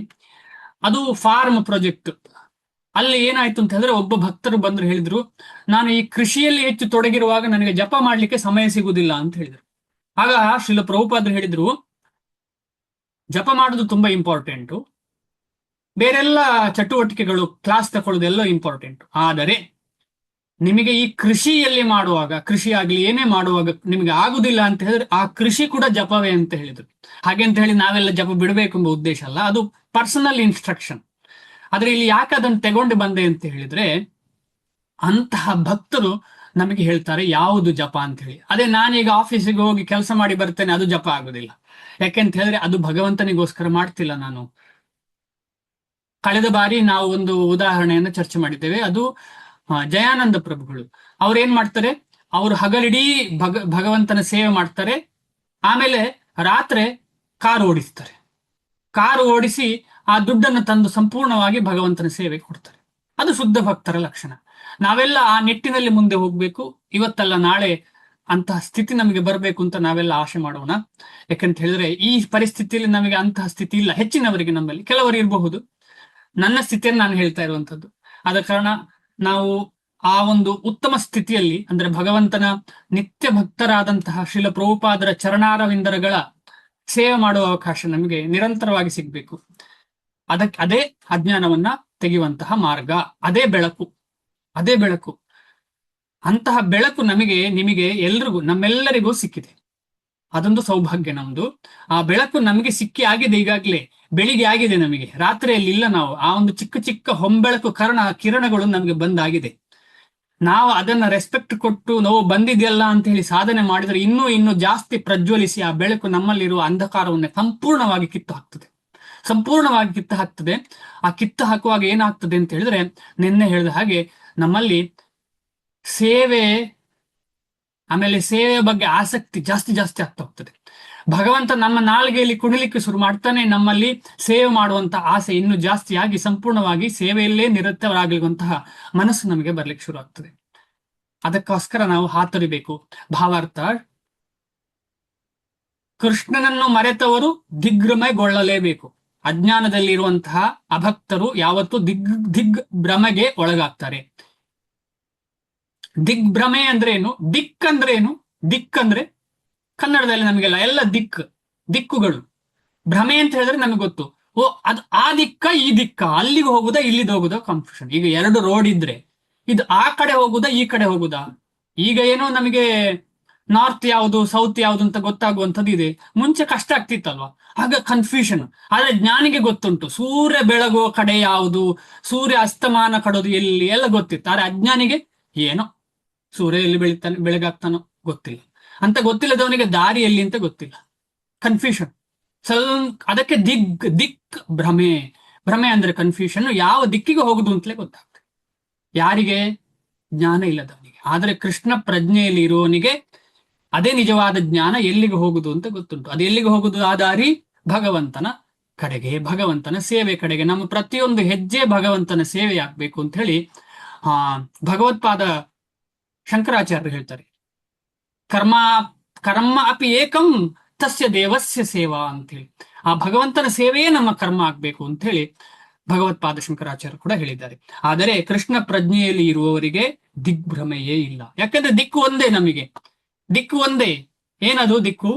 ಅದು ಫಾರ್ಮ್ ಪ್ರಾಜೆಕ್ಟ್. ಅಲ್ಲಿ ಏನಾಯ್ತು ಅಂತ ಹೇಳಿದ್ರೆ ಒಬ್ಬ ಭಕ್ತರು ಬಂದ್ರು, ಹೇಳಿದ್ರು ನಾನು ಈ ಕೃಷಿಯಲ್ಲಿ ಹೆಚ್ಚು ತೊಡಗಿರುವಾಗ ನನಗೆ ಜಪ ಮಾಡ್ಲಿಕ್ಕೆ ಸಮಯ ಸಿಗುವುದಿಲ್ಲ ಅಂತ ಹೇಳಿದ್ರು. ಆಗ ಶ್ರೀಲ ಪ್ರಭುಪಾದರು ಹೇಳಿದ್ರು, ಜಪ ಮಾಡೋದು ತುಂಬಾ ಇಂಪಾರ್ಟೆಂಟು, ಬೇರೆಲ್ಲ ಚಟುವಟಿಕೆಗಳು ಕ್ಲಾಸ್ ತಗೊಳ್ಳೋದೆಲ್ಲ ಇಂಪಾರ್ಟೆಂಟ್. ಆದರೆ ನಿಮಗೆ ಈ ಕೃಷಿಯಲ್ಲಿ ಮಾಡುವಾಗ, ಕೃಷಿ ಆಗ್ಲಿ ಏನೇ ಮಾಡುವಾಗ ನಿಮಗೆ ಆಗುದಿಲ್ಲ ಅಂತ ಹೇಳಿದ್ರೆ ಆ ಕೃಷಿ ಕೂಡ ಜಪವೇ ಅಂತ ಹೇಳಿದ್ರು. ಹಾಗೆ ಅಂತ ಹೇಳಿ ನಾವೆಲ್ಲ ಜಪ ಬಿಡಬೇಕು ಎಂಬ ಉದ್ದೇಶ ಅಲ್ಲ, ಅದು ಪರ್ಸನಲ್ ಇನ್ಸ್ಟ್ರಕ್ಷನ್. ಆದ್ರೆ ಇಲ್ಲಿ ಯಾಕೆ ಅದನ್ನು ತಗೊಂಡು ಬಂದೆ ಅಂತ ಹೇಳಿದ್ರೆ, ಅಂತಹ ಭಕ್ತರು ನಮಗೆ ಹೇಳ್ತಾರೆ ಯಾವುದು ಜಪ ಅಂತ ಹೇಳಿ. ಅದೇ ನಾನೀಗ ಆಫೀಸಿಗೆ ಹೋಗಿ ಕೆಲಸ ಮಾಡಿ ಬರ್ತೇನೆ, ಅದು ಜಪ ಆಗುದಿಲ್ಲ. ಯಾಕೆಂತ ಹೇಳಿದ್ರೆ ಅದು ಭಗವಂತನಿಗೋಸ್ಕರ ಮಾಡ್ತಿಲ್ಲ ನಾನು. ಕಳೆದ ಬಾರಿ ನಾವು ಒಂದು ಉದಾಹರಣೆಯನ್ನು ಚರ್ಚೆ ಮಾಡಿದ್ದೇವೆ. ಅದು ಜಯಾನಂದ ಪ್ರಭುಗಳು. ಅವ್ರು ಏನ್ ಮಾಡ್ತಾರೆ, ಅವರು ಹಗಲಿಡೀ ಭಗವಂತನ ಸೇವೆ ಮಾಡ್ತಾರೆ, ಆಮೇಲೆ ರಾತ್ರಿ ಕಾರು ಓಡಿಸ್ತಾರೆ. ಕಾರು ಓಡಿಸಿ ಆ ದುಡ್ಡನ್ನು ತಂದು ಸಂಪೂರ್ಣವಾಗಿ ಭಗವಂತನ ಸೇವೆ ಕೊಡ್ತಾರೆ. ಅದು ಶುದ್ಧ ಭಕ್ತರ ಲಕ್ಷಣ. ನಾವೆಲ್ಲ ಆ ನಿಟ್ಟಿನಲ್ಲಿ ಮುಂದೆ ಹೋಗ್ಬೇಕು. ಇವತ್ತಲ್ಲ ನಾಳೆ ಅಂತಹ ಸ್ಥಿತಿ ನಮಗೆ ಬರಬೇಕು ಅಂತ ನಾವೆಲ್ಲ ಆಶೆ ಮಾಡೋಣ. ಯಾಕಂತ ಹೇಳಿದ್ರೆ ಈ ಪರಿಸ್ಥಿತಿಯಲ್ಲಿ ನಮಗೆ ಅಂತಹ ಸ್ಥಿತಿ ಇಲ್ಲ. ಹೆಚ್ಚಿನವರಿಗೆ, ನಮ್ಮಲ್ಲಿ ಕೆಲವರು ಇರಬಹುದು. ನನ್ನ ಸ್ಥಿತಿಯನ್ನು ನಾನು ಹೇಳ್ತಾ ಇರುವಂತದ್ದು. ಆದ ಕಾರಣ ನಾವು ಆ ಒಂದು ಉತ್ತಮ ಸ್ಥಿತಿಯಲ್ಲಿ, ಅಂದ್ರೆ ಭಗವಂತನ ನಿತ್ಯ ಭಕ್ತರಾದಂತಹ ಶ್ರೀಲ ಪ್ರಭುಪಾದರ ಚರಣಾರವಿಂದರಗಳ ಸೇವೆ ಮಾಡುವ ಅವಕಾಶ ನಮಗೆ ನಿರಂತರವಾಗಿ ಸಿಗ್ಬೇಕು. ಅದೇ ಅಜ್ಞಾನವನ್ನ ತೆಗೆಯುವಂತಹ ಮಾರ್ಗ, ಅದೇ ಬೆಳಕು, ಅದೇ ಬೆಳಕು. ಅಂತಹ ಬೆಳಕು ನಮಗೆ, ನಿಮಗೆ, ಎಲ್ರಿಗೂ, ನಮ್ಮೆಲ್ಲರಿಗೂ ಸಿಕ್ಕಿದೆ. ಅದೊಂದು ಸೌಭಾಗ್ಯ ನಮ್ದು. ಆ ಬೆಳಕು ನಮಗೆ ಸಿಕ್ಕಿ ಆಗಿದೆ, ಈಗಾಗಲೇ ಬೆಳಿಗ್ಗೆ ಆಗಿದೆ ನಮಗೆ, ರಾತ್ರಿಯಲ್ಲಿ ಇಲ್ಲ. ನಾವು ಆ ಒಂದು ಚಿಕ್ಕ ಚಿಕ್ಕ ಹೊಂಬೆಳಕು ಕಿರಣಗಳು ನಮಗೆ ಬಂದಾಗಿದೆ. ನಾವು ಅದನ್ನ ರೆಸ್ಪೆಕ್ಟ್ ಕೊಟ್ಟು ನಾವು ಬಂದಿದೆಯಲ್ಲ ಅಂತ ಹೇಳಿ ಸಾಧನೆ ಮಾಡಿದ್ರೆ ಇನ್ನೂ ಜಾಸ್ತಿ ಪ್ರಜ್ವಲಿಸಿ ಆ ಬೆಳಕು ನಮ್ಮಲ್ಲಿರುವ ಅಂಧಕಾರವನ್ನ ಸಂಪೂರ್ಣವಾಗಿ ಕಿತ್ತು ಹಾಕ್ತದೆ, ಸಂಪೂರ್ಣವಾಗಿ ಕಿತ್ತು ಹಾಕ್ತದೆ. ಆ ಕಿತ್ತು ಹಾಕುವಾಗ ಏನಾಗ್ತದೆ ಅಂತ ಹೇಳಿದ್ರೆ, ನಿನ್ನೆ ಹೇಳಿದ ಹಾಗೆ ನಮ್ಮಲ್ಲಿ ಸೇವೆ, ಆಮೇಲೆ ಸೇವೆಯ ಬಗ್ಗೆ ಆಸಕ್ತಿ ಜಾಸ್ತಿ ಜಾಸ್ತಿ ಆಗ್ತಾ ಹೋಗ್ತದೆ. ಭಗವಂತ ನಮ್ಮ ನಾಲಿಗೆಯಲ್ಲಿ ಕುಣಿಲಿಕ್ಕೆ ಶುರು ಮಾಡ್ತಾನೆ, ನಮ್ಮಲ್ಲಿ ಸೇವೆ ಮಾಡುವಂತ ಆಸೆ ಇನ್ನೂ ಜಾಸ್ತಿಯಾಗಿ ಸಂಪೂರ್ಣವಾಗಿ ಸೇವೆಯಲ್ಲೇ ನಿರತರಾಗುವಂತಹ ಮನಸ್ಸು ನಮಗೆ ಬರ್ಲಿಕ್ಕೆ ಶುರು ಆಗ್ತದೆ. ಅದಕ್ಕೋಸ್ಕರ ನಾವು ಹಾತೊರಿಬೇಕು. ಭಾವಾರ್ಥ, ಕೃಷ್ಣನನ್ನು ಮರೆತವರು ದಿಗ್ಭ್ರಮೆಗೊಳ್ಳಲೇಬೇಕು. ಅಜ್ಞಾನದಲ್ಲಿರುವಂತಹ ಅಭಕ್ತರು ಯಾವತ್ತೂ ದಿಗ್ಭ್ರಮೆಗೆ ಒಳಗಾಗ್ತಾರೆ. ದಿಗ್ಭ್ರಮೆ ಅಂದ್ರೆ ಏನು? ದಿಕ್ ಅಂದ್ರೆ ಏನು? ದಿಕ್ ಅಂದ್ರೆ ಕನ್ನಡದಲ್ಲಿ ನಮಗೆಲ್ಲ ಎಲ್ಲ ದಿಕ್ಕುಗಳು. ಭ್ರಮೆ ಅಂತ ಹೇಳಿದ್ರೆ ನಮಗೆ ಗೊತ್ತು, ಓ ಅದು ಆ ದಿಕ್ಕ ಈ ದಿಕ್ಕ, ಅಲ್ಲಿಗೆ ಹೋಗುದಾ ಇಲ್ಲಿಗೆ ಹೋಗುದಾ ಕನ್ಫ್ಯೂಷನ್. ಈಗ 2 ರೋಡ್ ಇದ್ರೆ ಇದು ಆ ಕಡೆ ಹೋಗುದಾ ಈ ಕಡೆ ಹೋಗುದಾ? ಈಗ ಏನೋ ನಮಗೆ ನಾರ್ತ್ ಯಾವುದು ಸೌತ್ ಯಾವುದು ಅಂತ ಗೊತ್ತಾಗುವಂಥದ್ದು ಇದೆ. ಮುಂಚೆ ಕಷ್ಟ ಆಗ್ತಿತ್ತಲ್ವಾ, ಆಗ ಕನ್ಫ್ಯೂಷನ್. ಆದ್ರೆ ಜ್ಞಾನಿಗೆ ಗೊತ್ತುಂಟು ಸೂರ್ಯ ಬೆಳಗುವ ಕಡೆ ಯಾವುದು, ಸೂರ್ಯ ಅಸ್ತಮಾನ ಕಡೋದು ಎಲ್ಲಿ, ಎಲ್ಲ ಗೊತ್ತಿತ್ತು. ಆದ್ರೆ ಅಜ್ಞಾನಿಗೆ ಏನೋ ಸೂರ್ಯ ಎಲ್ಲಿ ಬೆಳಗಾಗ್ತಾನೋ ಗೊತ್ತಿಲ್ಲ ಅಂತ, ಗೊತ್ತಿಲ್ಲದವನಿಗೆ ದಾರಿ ಎಲ್ಲಿ ಅಂತ ಗೊತ್ತಿಲ್ಲ, ಕನ್ಫ್ಯೂಷನ್. ಅದಕ್ಕೆ ದಿಕ್ ಭ್ರಮೆ ಅಂದ್ರೆ ಕನ್ಫ್ಯೂಷನ್. ಯಾವ ದಿಕ್ಕಿಗೆ ಹೋಗುದು ಅಂತಲೇ ಗೊತ್ತಾಗ್ತದೆ ಯಾರಿಗೆ? ಜ್ಞಾನ ಇಲ್ಲದವನಿಗೆ. ಆದ್ರೆ ಕೃಷ್ಣ ಪ್ರಜ್ಞೆಯಲ್ಲಿ ಇರುವವನಿಗೆ ಅದೇ ನಿಜವಾದ ಜ್ಞಾನ, ಎಲ್ಲಿಗೆ ಹೋಗುದು ಅಂತ ಗೊತ್ತುಂಟು. ಅದು ಎಲ್ಲಿಗೆ ಹೋಗುದು? ಆ ದಾರಿ ಭಗವಂತನ ಕಡೆಗೆ, ಭಗವಂತನ ಸೇವೆ ಕಡೆಗೆ. ನಮ್ಮ ಪ್ರತಿಯೊಂದು ಹೆಜ್ಜೆ ಭಗವಂತನ ಸೇವೆ ಆಗ್ಬೇಕು ಅಂತ ಹೇಳಿ ಭಗವತ್ಪಾದ ಶಂಕರಾಚಾರ್ಯರು ಹೇಳ್ತಾರೆ. ಕರ್ಮ ಅಪಿ ಏಕಂ ತಸ್ಯ ದೇವಸ್ಯ ಸೇವಾ ಅಂತೇಳಿ. ಆ ಭಗವಂತನ ಸೇವೆಯೇ ನಮ್ಮ ಕರ್ಮ ಆಗ್ಬೇಕು ಅಂತ ಹೇಳಿ ಭಗವತ್ಪಾದ ಶಂಕರಾಚಾರ್ಯರು ಕೂಡ ಹೇಳಿದ್ದಾರೆ. ಆದರೆ ಕೃಷ್ಣ ಪ್ರಜ್ಞೆಯಲ್ಲಿ ಇರುವವರಿಗೆ ದಿಗ್ಭ್ರಮೆಯೇ ಇಲ್ಲ. ಯಾಕಂದ್ರೆ ದಿಕ್ಕು ಒಂದೇ, ನಮಗೆ ದಿಕ್ಕು ಒಂದೇ. ಏನದು ದಿಕ್ಕು?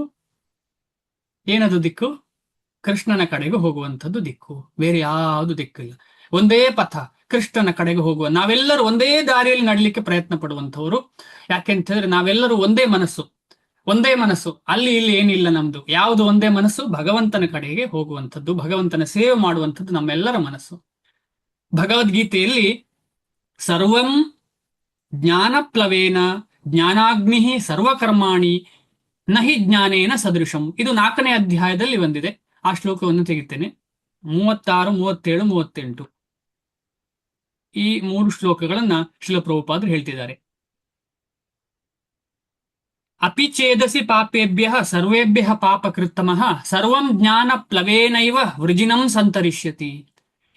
ದಿಕ್ಕು? ಕೃಷ್ಣನ ಕಡೆಗೆ ಹೋಗುವಂಥದ್ದು ದಿಕ್ಕು, ಬೇರೆ ಯಾವುದು ದಿಕ್ಕು ಇಲ್ಲ. ಒಂದೇ ಪಥ, ಕೃಷ್ಣನ ಕಡೆಗೆ ಹೋಗುವ, ನಾವೆಲ್ಲರೂ ಒಂದೇ ದಾರಿಯಲ್ಲಿ ನಡಲಿಕ್ಕೆ ಪ್ರಯತ್ನ ಪಡುವಂಥವ್ರು. ಯಾಕೆಂತ ಹೇಳಿದ್ರೆ ನಾವೆಲ್ಲರೂ ಒಂದೇ ಮನಸ್ಸು, ಒಂದೇ ಮನಸ್ಸು, ಅಲ್ಲಿ ಇಲ್ಲಿ ಏನಿಲ್ಲ ನಮ್ದು. ಯಾವುದು ಒಂದೇ ಮನಸ್ಸು? ಭಗವಂತನ ಕಡೆಗೆ ಹೋಗುವಂಥದ್ದು, ಭಗವಂತನ ಸೇವೆ ಮಾಡುವಂಥದ್ದು ನಮ್ಮೆಲ್ಲರ ಮನಸ್ಸು. ಭಗವದ್ಗೀತೆಯಲ್ಲಿ ಸರ್ವಂ ಜ್ಞಾನಪ್ಲವೇನ ಜ್ಞಾನಾಗ್ನಿ ಸರ್ವಕರ್ಮಾಣಿ ನಹಿ ಜ್ಞಾನೇನ ಸದೃಶಂ, ಇದು 4ನೇ ಅಧ್ಯಾಯದಲ್ಲಿ ಬಂದಿದೆ. ಆ ಶ್ಲೋಕವನ್ನು ತೆಗಿತೇನೆ. 36, 37, 38 ಈ 3 ಶ್ಲೋಕಗಳನ್ನ ಶ್ರೀಲ ಪ್ರಭುಪಾದರು ಹೇಳ್ತಿದ್ದಾರೆ. ಅಪಿ ಚೇದಸಿ ಪಾಪೇಭ್ಯ ಸರ್ವೇಭ್ಯ ಪಾಪಕೃತ್ತಮಃ ಸರ್ವಂ ಜ್ಞಾನ ಪ್ಲವೇನೈವ ವೃಜಿನಂ ಸಂತರಿಷ್ಯತಿ.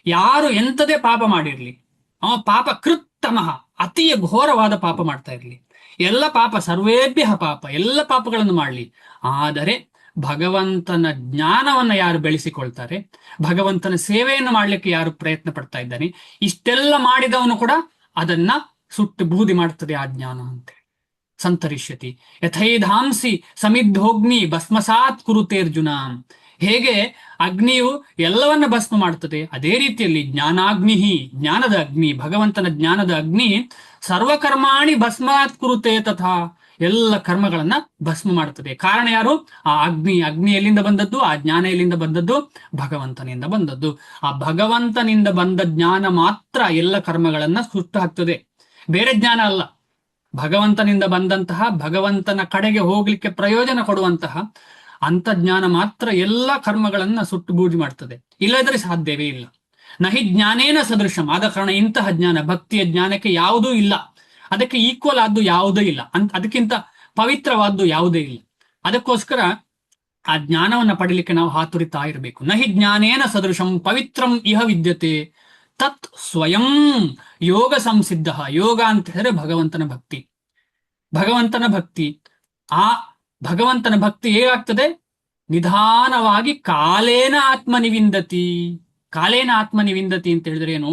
ಯಾರು ಎಂಥದೇ ಪಾಪ ಮಾಡಿರ್ಲಿ, ಅವ ಪಾಪ ಕೃತ್ತಮಃ ಅತಿಯ ಘೋರವಾದ ಪಾಪ ಮಾಡ್ತಾ ಇರ್ಲಿ, ಎಲ್ಲ ಪಾಪ, ಸರ್ವೇಭ್ಯ ಪಾಪ, ಎಲ್ಲ ಪಾಪಗಳನ್ನು ಮಾಡಲಿ, ಆದರೆ ಭಗವಂತನ ಜ್ಞಾನವನ್ನ ಯಾರು ಬೆಳೆಸಿಕೊಳ್ತಾರೆ, ಭಗವಂತನ ಸೇವೆಯನ್ನು ಮಾಡ್ಲಿಕ್ಕೆ ಯಾರು ಪ್ರಯತ್ನ ಪಡ್ತಾ ಇದ್ದಾನೆ, ಇಷ್ಟೆಲ್ಲ ಮಾಡಿದವನು ಕೂಡ ಅದನ್ನ ಸುಟ್ಟು ಬೂದಿ ಮಾಡ್ತದೆ ಆ ಜ್ಞಾನ ಅಂತ. ಸಂತರಿಷ್ಯತಿ ಯಥೈಧಾಂಸಿ ಸಮಿದ್ಧೋಗ್ನಿ ಭಸ್ಮಸಾತ್ ಕುರುತೆ ಅರ್ಜುನ. ಹೇಗೆ ಅಗ್ನಿಯು ಎಲ್ಲವನ್ನ ಭಸ್ಮ ಮಾಡ್ತದೆ, ಅದೇ ರೀತಿಯಲ್ಲಿ ಜ್ಞಾನಾಗ್ನಿ, ಜ್ಞಾನದ ಅಗ್ನಿ, ಭಗವಂತನ ಜ್ಞಾನದ ಅಗ್ನಿ ಸರ್ವಕರ್ಮಾಣಿ ಭಸ್ಮಾತ್ ಕುರುತೆ ತಥಾ, ಎಲ್ಲ ಕರ್ಮಗಳನ್ನ ಭಸ್ಮ ಮಾಡುತ್ತದೆ. ಕಾರಣ ಯಾರು? ಆ ಅಗ್ನಿ. ಅಗ್ನಿ ಎಲ್ಲಿಂದ ಬಂದದ್ದು? ಆ ಜ್ಞಾನ ಎಲ್ಲಿಂದ ಬಂದದ್ದು? ಭಗವಂತನಿಂದ ಬಂದದ್ದು. ಆ ಭಗವಂತನಿಂದ ಬಂದ ಜ್ಞಾನ ಮಾತ್ರ ಎಲ್ಲ ಕರ್ಮಗಳನ್ನ ಸುಟ್ಟು ಹಾಕ್ತದೆ, ಬೇರೆ ಜ್ಞಾನ ಅಲ್ಲ. ಭಗವಂತನಿಂದ ಬಂದಂತಹ, ಭಗವಂತನ ಕಡೆಗೆ ಹೋಗ್ಲಿಕ್ಕೆ ಪ್ರಯೋಜನ ಕೊಡುವಂತಹ ಅಂತ ಜ್ಞಾನ ಮಾತ್ರ ಎಲ್ಲ ಕರ್ಮಗಳನ್ನ ಸುಟ್ಟು ಬೂದಿ ಮಾಡ್ತದೆ, ಇಲ್ಲದ್ರೆ ಸಾಧ್ಯವೇ ಇಲ್ಲ. ನಹಿ ಜ್ಞಾನೇನ ಸದೃಶಂ, ಆದ ಕಾರಣ ಇಂತಹ ಜ್ಞಾನ, ಭಕ್ತಿಯ ಜ್ಞಾನಕ್ಕೆ ಯಾವುದೂ ಇಲ್ಲ, ಅದಕ್ಕೆ ಈಕ್ವಲ್ ಆದ್ದು ಯಾವುದೂ ಇಲ್ಲ, ಅದಕ್ಕಿಂತ ಪವಿತ್ರವಾದ್ದು ಯಾವುದೇ ಇಲ್ಲ. ಅದಕ್ಕೋಸ್ಕರ ಆ ಜ್ಞಾನವನ್ನ ಪಡಿಲಿಕ್ಕೆ ನಾವು ಹಾತುರಿತಾ ಇರಬೇಕು. ನಹಿ ಜ್ಞಾನೇನ ಸದೃಶಂ ಪವಿತ್ರಂ ಇಹ ವಿದ್ಯತೆ ತತ್ ಸ್ವಯಂ ಯೋಗ ಸಂಸಿದ್ಧ. ಯೋಗ ಅಂತ ಹೇಳಿದ್ರೆ ಭಗವಂತನ ಭಕ್ತಿ, ಭಗವಂತನ ಭಕ್ತಿ. ಆ ಭಗವಂತನ ಭಕ್ತಿ ಹೇಗಾಗ್ತದೆ? ನಿಧಾನವಾಗಿ ಕಾಲೇನ ಆತ್ಮನಿವಿಂದತಿ. ಕಾಲೇನ ಆತ್ಮನಿವಿಂದತಿ ಅಂತ ಹೇಳಿದ್ರೆ ಏನು?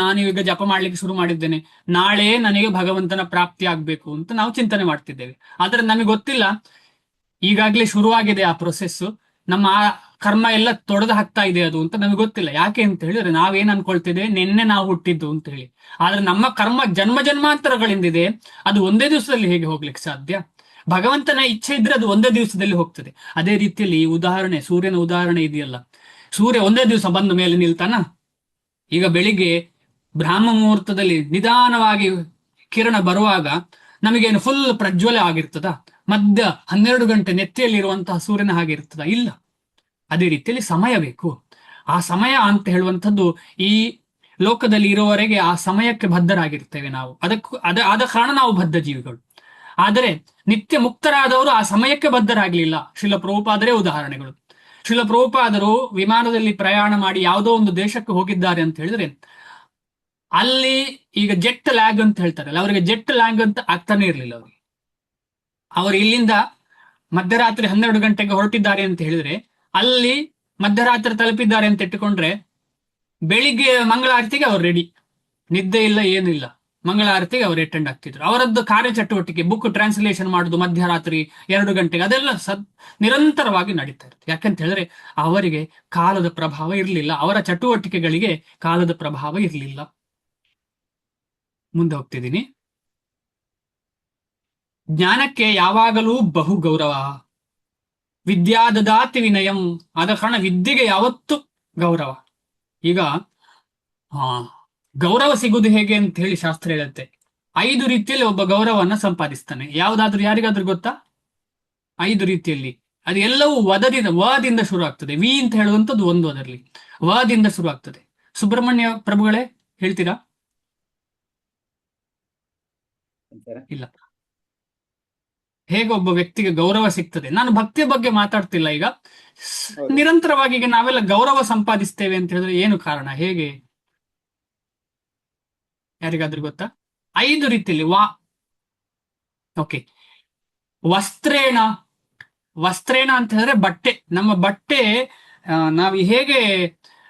ನಾನು ಈಗ ಜಪ ಮಾಡ್ಲಿಕ್ಕೆ ಶುರು ಮಾಡಿದ್ದೇನೆ, ನಾಳೆ ನನಗೆ ಭಗವಂತನ ಪ್ರಾಪ್ತಿ ಆಗ್ಬೇಕು ಅಂತ ನಾವು ಚಿಂತನೆ ಮಾಡ್ತಿದ್ದೇವೆ. ಆದ್ರೆ ನಮಗೆ ಗೊತ್ತಿಲ್ಲ ಈಗಾಗ್ಲೇ ಶುರುವಾಗಿದೆ ಆ ಪ್ರೊಸೆಸ್, ನಮ್ಮ ಆ ಕರ್ಮ ಎಲ್ಲ ತೊಡೆದು ಹಾಕ್ತಾ ಇದೆ ಅದು ಅಂತ ನಮಗೆ ಗೊತ್ತಿಲ್ಲ. ಯಾಕೆ ಅಂತ ಹೇಳಿದ್ರೆ ನಾವೇನ್ ಅನ್ಕೊಳ್ತಿದ್ದೇವೆ, ನಿನ್ನೆ ನಾವು ಹುಟ್ಟಿದ್ದು ಅಂತ ಹೇಳಿ. ಆದ್ರೆ ನಮ್ಮ ಕರ್ಮ ಜನ್ಮ ಜನ್ಮಾಂತರಗಳಿಂದಿದೆ, ಅದು ಒಂದೇ ದಿವಸದಲ್ಲಿ ಹೇಗೆ ಹೋಗ್ಲಿಕ್ಕೆ ಸಾಧ್ಯ? ಭಗವಂತನ ಇಚ್ಛೆ ಇದ್ರೆ ಅದು ಒಂದೇ ದಿವಸದಲ್ಲಿ ಹೋಗ್ತದೆ. ಅದೇ ರೀತಿಯಲ್ಲಿ ಉದಾಹರಣೆ, ಸೂರ್ಯನ ಉದಾಹರಣೆ ಇದೆಯಲ್ಲ, ಸೂರ್ಯ ಒಂದೇ ದಿವಸ ಬಂದ ಮೇಲೆ ನಿಲ್ತಾನ? ಈಗ ಬೆಳಿಗ್ಗೆ ಬ್ರಾಹ್ಮ ಮುಹೂರ್ತದಲ್ಲಿ ನಿಧಾನವಾಗಿ ಕಿರಣ ಬರುವಾಗ ನಮಗೇನು ಫುಲ್ ಪ್ರಜ್ವಲ ಆಗಿರ್ತದ? ಮಧ್ಯ 12 ಗಂಟೆ ನೆತ್ತಿಯಲ್ಲಿರುವಂತಹ ಸೂರ್ಯನ ಹಾಗೆ ಇರ್ತದ? ಇಲ್ಲ. ಅದೇ ರೀತಿಯಲ್ಲಿ ಸಮಯ ಬೇಕು. ಆ ಸಮಯ ಅಂತ ಹೇಳುವಂಥದ್ದು ಈ ಲೋಕದಲ್ಲಿ ಇರುವವರೆಗೆ ಆ ಸಮಯಕ್ಕೆ ಬದ್ಧರಾಗಿರ್ತೇವೆ ನಾವು. ಆದ ಕಾರಣ ನಾವು ಬದ್ಧ ಜೀವಿಗಳು. ಆದರೆ ನಿತ್ಯ ಮುಕ್ತರಾದವರು ಆ ಸಮಯಕ್ಕೆ ಬದ್ಧರಾಗ್ಲಿಲ್ಲ. ಶ್ರೀಲ ಪ್ರಭುಪಾದರೇ ಉದಾಹರಣೆಗಳು. ಶ್ರೀಲ ಪ್ರಭುಪಾದರು ವಿಮಾನದಲ್ಲಿ ಪ್ರಯಾಣ ಮಾಡಿ ಯಾವುದೋ ಒಂದು ದೇಶಕ್ಕೆ ಹೋಗಿದ್ದಾರೆ ಅಂತ ಹೇಳಿದ್ರೆ, ಅಲ್ಲಿ ಈಗ ಜೆಟ್ ಲ್ಯಾಗ್ ಅಂತ ಹೇಳ್ತಾರಲ್ಲ, ಅವರಿಗೆ ಜೆಟ್ ಲ್ಯಾಗ್ ಅಂತ ಆಗ್ತಾನೆ ಇರ್ಲಿಲ್ಲ. ಅವರು ಇಲ್ಲಿಂದ ಮಧ್ಯರಾತ್ರಿ 12 ಗಂಟೆಗೆ ಹೊರಟಿದ್ದಾರೆ ಅಂತ ಹೇಳಿದ್ರೆ, ಅಲ್ಲಿ ಮಧ್ಯರಾತ್ರಿ ತಲುಪಿದ್ದಾರೆ ಅಂತ ಇಟ್ಟುಕೊಂಡ್ರೆ ಬೆಳಿಗ್ಗೆ ಮಂಗಳಾರತಿಗೆ ಅವ್ರು ರೆಡಿ, ನಿದ್ದೆ ಇಲ್ಲ, ಏನಿಲ್ಲ, ಮಂಗಳಾರತಿಗೆ ಅವರು ಅಟೆಂಡ್ ಆಗ್ತಿದ್ರು. ಅವರದ್ದು ಕಾರ್ಯಚಟುವಟಿಕೆ, ಬುಕ್ ಟ್ರಾನ್ಸ್ಲೇಷನ್ ಮಾಡುದು ಮಧ್ಯರಾತ್ರಿ 2 ಗಂಟೆಗೆ, ಅದೆಲ್ಲ ನಿರಂತರವಾಗಿ ನಡೀತಾ ಇರುತ್ತೆ. ಯಾಕಂತ ಹೇಳಿದ್ರೆ ಅವರಿಗೆ ಕಾಲದ ಪ್ರಭಾವ ಇರಲಿಲ್ಲ, ಅವರ ಚಟುವಟಿಕೆಗಳಿಗೆ ಕಾಲದ ಪ್ರಭಾವ ಇರಲಿಲ್ಲ. ಮುಂದೆ ಹೋಗ್ತಿದ್ದೀನಿ. ಜ್ಞಾನಕ್ಕೆ ಯಾವಾಗಲೂ ಬಹು ಗೌರವ. ವಿದ್ಯಾ ದದಾತಿ ವಿನಯಂ, ಆದ ಕಾರಣ ವಿದ್ಯೆಗೆ ಯಾವತ್ತು ಗೌರವ. ಈಗ ಗೌರವ ಸಿಗುವುದು ಹೇಗೆ ಅಂತ ಹೇಳಿ ಶಾಸ್ತ್ರ ಹೇಳುತ್ತೆ. 5 ರೀತಿಯಲ್ಲಿ ಒಬ್ಬ ಗೌರವವನ್ನ ಸಂಪಾದಿಸ್ತಾನೆ. ಯಾವ್ದಾದ್ರು ಯಾರಿಗಾದ್ರೂ ಗೊತ್ತಾ? 5 ರೀತಿಯಲ್ಲಿ. ಅದು ಎಲ್ಲವೂ ವದಿಂದ ಶುರು ಆಗ್ತದೆ. ವಿ ಅಂತ ಹೇಳುವಂಥದ್ದು ಒಂದು, ಅದರಲ್ಲಿ ವದಿಂದ ಶುರು ಆಗ್ತದೆ. ಸುಬ್ರಹ್ಮಣ್ಯ ಪ್ರಭುಗಳೇ ಹೇಳ್ತೀರಾ? ಇಲ್ಲ. ಹೇಗೆ ಒಬ್ಬ ವ್ಯಕ್ತಿಗೆ ಗೌರವ ಸಿಗ್ತದೆ? ನಾನು ಭಕ್ತಿಯ ಬಗ್ಗೆ ಮಾತಾಡ್ತಿಲ್ಲ ಈಗ. ನಿರಂತರವಾಗಿ ಈಗ ನಾವೆಲ್ಲ ಗೌರವ ಸಂಪಾದಿಸ್ತೇವೆ ಅಂತ ಹೇಳಿದ್ರೆ ಏನು ಕಾರಣ? ಹೇಗೆ? ಯಾರಿಗಾದ್ರೂ ಗೊತ್ತಾ? 5 ರೀತಿಯಲ್ಲಿ. ಓಕೆ. ವಸ್ತ್ರೇಣ. ವಸ್ತ್ರೇಣ ಅಂತ ಹೇಳಿದ್ರೆ ಬಟ್ಟೆ. ನಮ್ಮ ಬಟ್ಟೆ, ನಾವು ಹೇಗೆ